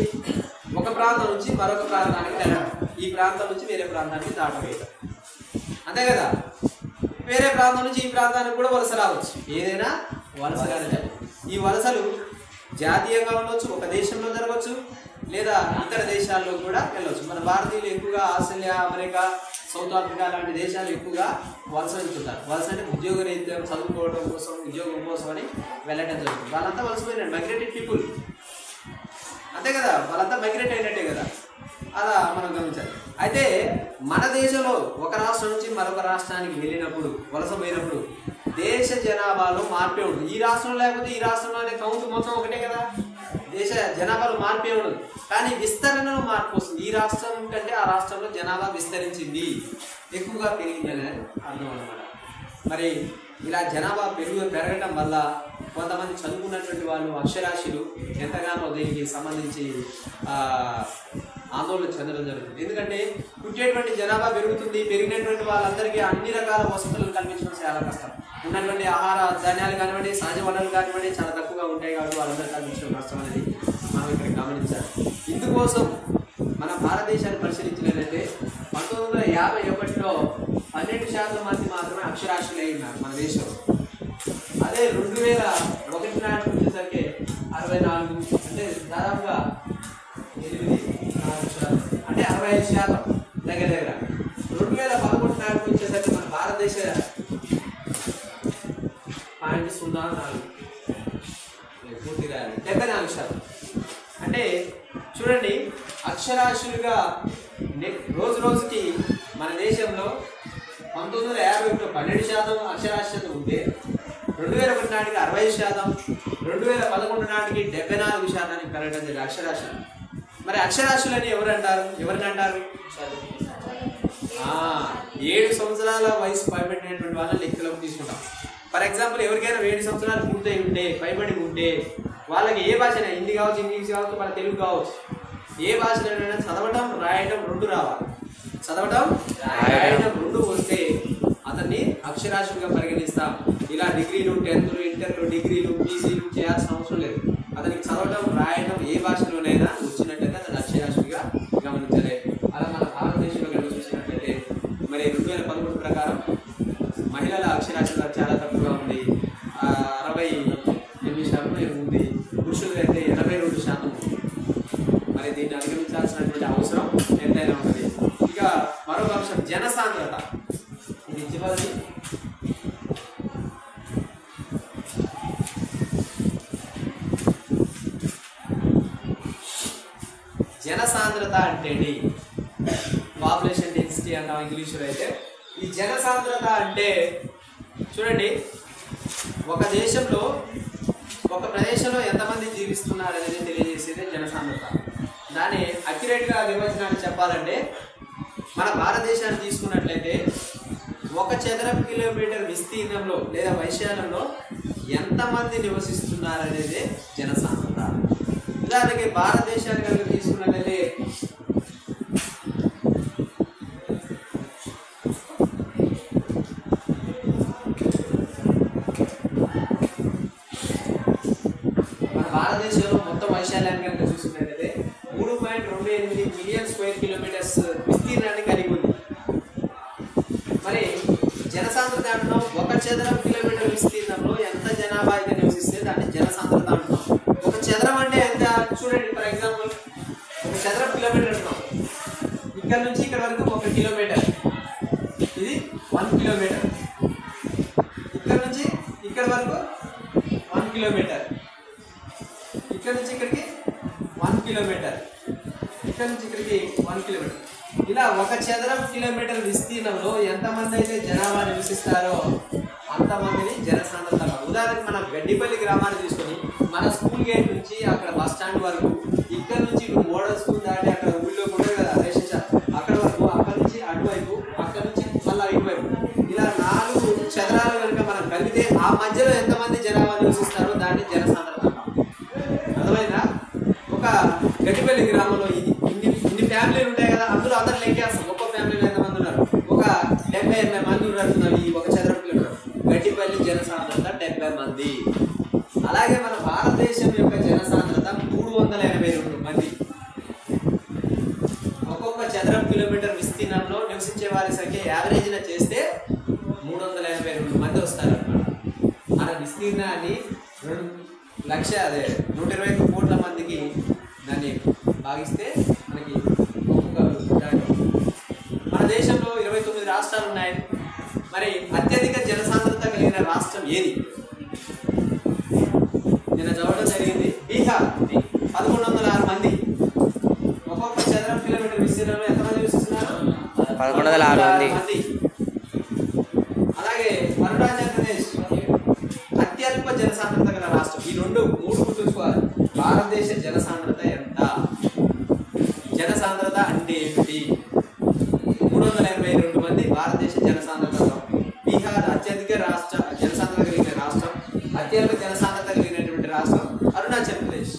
ఒక ప్రాంతం నుంచి మరొక ప్రాంతానికి వెళ్ళడం, ఈ ప్రాంతం నుంచి వేరే ప్రాంతానికి దాటవేయడం, అంతే కదా. వేరే ప్రాంతం నుంచి ఈ ప్రాంతానికి కూడా వలస రావచ్చు, ఏదైనా వలసగానే జరగదు. ఈ వలసలు జాతీయంగా ఉండవచ్చు, ఒక దేశంలో జరగవచ్చు, లేదా ఇతర దేశాల్లో కూడా వెళ్ళవచ్చు. మన భారతీయులు ఎక్కువగా ఆస్ట్రేలియా, అమెరికా, సౌత్ ఆఫ్రికా లాంటి దేశాలు ఎక్కువగా వలస వెళ్తుంటారు. వలస అంటే ఉద్యోగ రీత్యా, చదువుకోవడం కోసం, ఉద్యోగం కోసం అని వెళ్ళడం జరుగుతుంది. వాళ్ళంతా వలసపోయినారు, మైగ్రేటెడ్ పీపుల్, అంతే కదా. వాళ్ళంతా మైగ్రేట్ అయినట్టే కదా. అలా మనం గమనించాలి. అయితే మన దేశంలో ఒక రాష్ట్రం నుంచి మరొక రాష్ట్రానికి వెళ్ళినప్పుడు, వలస పోయినప్పుడు దేశ జనాభాలో మార్పే ఉంటుంది. ఈ రాష్ట్రం లేకపోతే ఈ రాష్ట్రంలో అనే కౌంట్ మొత్తం ఒకటే కదా. దేశ జనాభాలో మార్పే ఉండదు, కానీ విస్తరణలో మార్పు వస్తుంది. ఈ రాష్ట్రం కంటే ఆ రాష్ట్రంలో జనాభా విస్తరించింది, ఎక్కువగా పెరిగింది అనేది అర్థం అన్నమాట. మరి ఇలా జనాభా పెరగడం వల్ల కొంతమంది చదువుకున్నటువంటి వాళ్ళు, అక్షరాస్యులు ఎంతగానో దీనికి సంబంధించి ఆందోళన చెందడం జరుగుతుంది. ఎందుకంటే పుట్టేటువంటి జనాభా పెరుగుతుంది, పెరిగినటువంటి వాళ్ళందరికీ అన్ని రకాల వసతులను కల్పించడం చాలా కష్టం. ఉన్నటువంటి ఆహార ధాన్యాలు కానివ్వండి, సహజ వనరులు కానివ్వండి చాలా తక్కువగా ఉంటాయి కాబట్టి వాళ్ళందరూ కల్పించడం కష్టం అనేది మనం ఇక్కడ గమనించాలి. ఇందుకోసం మన భారతదేశాన్ని పరిశీలించినట్లయితే 1951లో 12% మంది మాత్రమే అక్షరాస్యులై ఉన్నారు మన దేశంలో. అదే 2001 నాటికి వచ్చేసరికి 64, అంటే దాదాపుగా 8, అంటే 65% దగ్గర. 2011 నాటికి వచ్చేసరికి మన భారతదేశ 0.04 పూర్తిగా 74%. అంటే చూడండి, అక్షరాస్యులుగా రోజు రోజుకి మన దేశంలో 1951లో 12% అక్షరాస్యత ఉంటే 2001 నాటికి 60%, 2011 నాటికి 74% పెరగడం జరిగింది అక్షరాస్యత. మరి అక్షరాస్యులని ఎవరిని అంటారు? 7 సంవత్సరాల వయసు పైబడినటువంటి వాళ్ళని లెక్కలోకి తీసుకుంటాం. ఫర్ ఎగ్జాంపుల్, ఎవరికైనా 7 సంవత్సరాలు పూర్తయి ఉంటే, పైబడి ఉంటే, వాళ్ళకి ఏ భాష అయినా, హిందీ కావచ్చు, ఇంగ్లీష్ కావచ్చు, మన తెలుగు కావచ్చు, ఏ భాషలోనైనా చదవటం రాయటం రెండు రావాలి. చదవటం రాయటం రెండు వస్తే అతన్ని అక్షరాస్యుడిగా పరిగణిస్తాం. ఇలా డిగ్రీలు 10th ఇంటర్లు డిగ్రీలు పీజీలు చేయాల్సిన అవసరం లేదు. అతనికి చదవటం రాయటం ఏ భాషలోనైనా వచ్చినట్లయితే అతను అక్షరాస్యుడిగా గమనించలే. అలా మన భారతదేశంలో కనుక చూసినట్లయితే మరి 2011 ప్రకారం మహిళల అక్షరాస్యత చాలా తక్కువగా ఉంది. 68% ఉంది. పురుషులైతే 82% ఉంది. మరి దీన్ని అధిగమించాల్సినటువంటి అవసరం ఎంతైనా ఉంటుంది. ఇక మరొక అంశం జనసాంద్రత. ఇది చివరిది. జనసాంద్రత అంటే పాపులేషన్ డెన్సిటీ అన్నాం ఇంగ్లీషులో అయితే. ఈ జనసాంద్రత అంటే చూడండి, ఒక దేశంలో ఒక ప్రదేశంలో ఎంతమంది జీవిస్తున్నారు అనేది తెలియజేసేదే జనసాంద్రత. దాన్ని అక్యురేట్గా నిర్వచనాన్ని చెప్పాలంటే మన భారతదేశాన్ని తీసుకున్నట్లయితే 1 చదరపు కిలోమీటర్ విస్తీర్ణంలో లేదా వైశాల్యంలో ఎంతమంది నివసిస్తున్నారు అనేది జనసాంద్రత. ఉదాహరణకి భారతదేశాన్ని కనుక తీసుకున్నట్లయితే మన భారతదేశంలో మొత్తం వైశాల్యాన్ని కనుక చూసుకున్నట్లయితే 3.28 మిలియన్ స్క్వేర్ కిలోమీటర్స్ విస్తీర్ణాన్ని కలిగి ఉంది. మరి జనసాంద్రత అంటున్నాం 1 చదరపు కిలోమీటర్ విస్తీర్ణంలో ఎంత జనాభా అయితే నివసిస్తే దాన్ని జనసాంద్రత అంటున్నాం. 1 చదరం అంటే ఎంత చూడండి. ఫర్ ఎగ్జాంపుల్ 1 చదరపు కిలోమీటర్ అంటున్నాం. ఇక్కడ నుంచి ఇక్కడ వరకు 1 కిలోమీటర్, ఇది 1 కిలోమీటర్. ఇక్కడ నుంచి ఇక్కడ వరకు 1 కిలోమీటర్, ఇక్కడ నుంచి ఇక్కడికి 1 కిలోమీటర్, ఇక్కడ నుంచి ఇక్కడికి 1 కిలోమీటర్. ఇలా 1 చదరపు కిలోమీటర్ విస్తీర్ణంలో ఎంతమంది అయితే జనాభా నివసిస్తారో అంతమందిని జనసాంద్రత. ఉదాహరణకి మనం గడ్డిపల్లి గ్రామాన్ని తీసుకొని మన స్కూల్ గేట్ నుంచి అక్కడ బస్ స్టాండ్ వరకు, ఇక్కడ నుంచి ఇటు మోడల్ స్కూల్ దాటి అక్కడ ఊళ్ళో ఉంటుంది కదా రేషన్ షాప్, అక్కడ వరకు, అక్కడ నుంచి అటువైపు, అక్కడ నుంచి మళ్ళీ ఇటువైపు, ఇలా 4 చదరాలు కనుక మనం కలిపితే ఆ మధ్యలో ఎంతమంది జనాభా నివసిస్తారో దాన్ని జనసాంద్రత. అర్థమైందా? ఒక గడ్డిపల్లి గ్రామంలో ఇన్ని ఫ్యామిలీలు ఉంటాయి కదా, అందులో అందరు లెక్కేస్తాం ఒక్కో ఫ్యామిలీలో ఎంతమంది ఉన్నారు. ఒక 70-80 మంది ఉన్నట్టున్నారు ఈ 1 చదరపు కిలోమీటర్. గడ్డిపల్లి జనసాంద్రత 70 మంది. అలాగే మన భారతదేశం యొక్క జనసాంద్రత 382 మంది. ఒక్కొక్క చదరపు కిలోమీటర్ విస్తీర్ణంలో నివసించే వారి సంఖ్య యావరేజ్న చేస్తే 382 మంది వస్తారు అన్నమాట. మన విస్తీర్ణాన్ని 120 కోట్ల మందికి దాన్ని భాగిస్తే మనకి మన దేశంలో 29 రాష్ట్రాలు ఉన్నాయి. మరి అత్యధిక జనసాంద్రత కలిగిన రాష్ట్రం ఏది? నిన్న చదవడం జరిగింది. బీహార్ 1106 మంది. ఒక్కొక్క చదరపు కిలోమీటర్ విస్తీర్ణంలో ఎంతమంది నివసిస్తున్నారు? 1106 మంది. అలాగే అరుణాచల్ ప్రదేశ్ అత్యల్ప జనసాంద్రత గల రాష్ట్రం. ఈ 3 గుర్తుంచుకోవాలి. భారతదేశ జనసాంద్రత ఎంత? జనసాంద్రత అంటే ఏమిటి? 382 మంది భారతదేశ జనసాంద్రతలో. బీహార్ అత్యధిక జనసాంద్రత కలిగిన రాష్ట్రం, అత్యల్ప జనసాంద్రత కలిగినటువంటి రాష్ట్రం అరుణాచల్ ప్రదేశ్.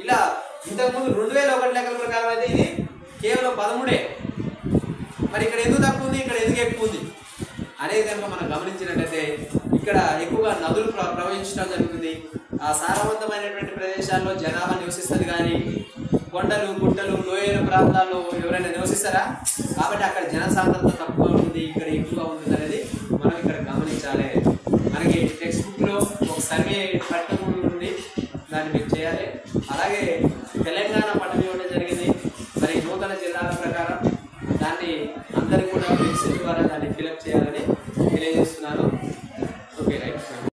ఇలా ఇంతకుముందు 2001 లెక్కల ప్రకారం అయితే ఇది కేవలం 13. మరి ఇక్కడ ఎందుకు తక్కువ ఉంది, ఇక్కడ ఎందుకు ఎక్కువ ఉంది అనేది కనుక మనం గమనించినట్లయితే ఇక్కడ ఎక్కువగా నదులు ప్రవహించడం జరుగుతుంది. ఆ సారవంతమైనటువంటి ప్రదేశాల్లో జనాభా నివసిస్తుంది, కానీ కొండలు గుట్టలు లోయల ప్రాంతాల్లో ఎవరైనా నివసిస్తారా? కాబట్టి అక్కడ జనసాంద్రత తక్కువ ఉంటుంది, ఇక్కడ ఎక్కువగా ఉంటుంది అనేది మనం ఇక్కడ గమనించాలి. మనకి టెక్స్ట్ బుక్లో ఒక సర్వే 13 నుండి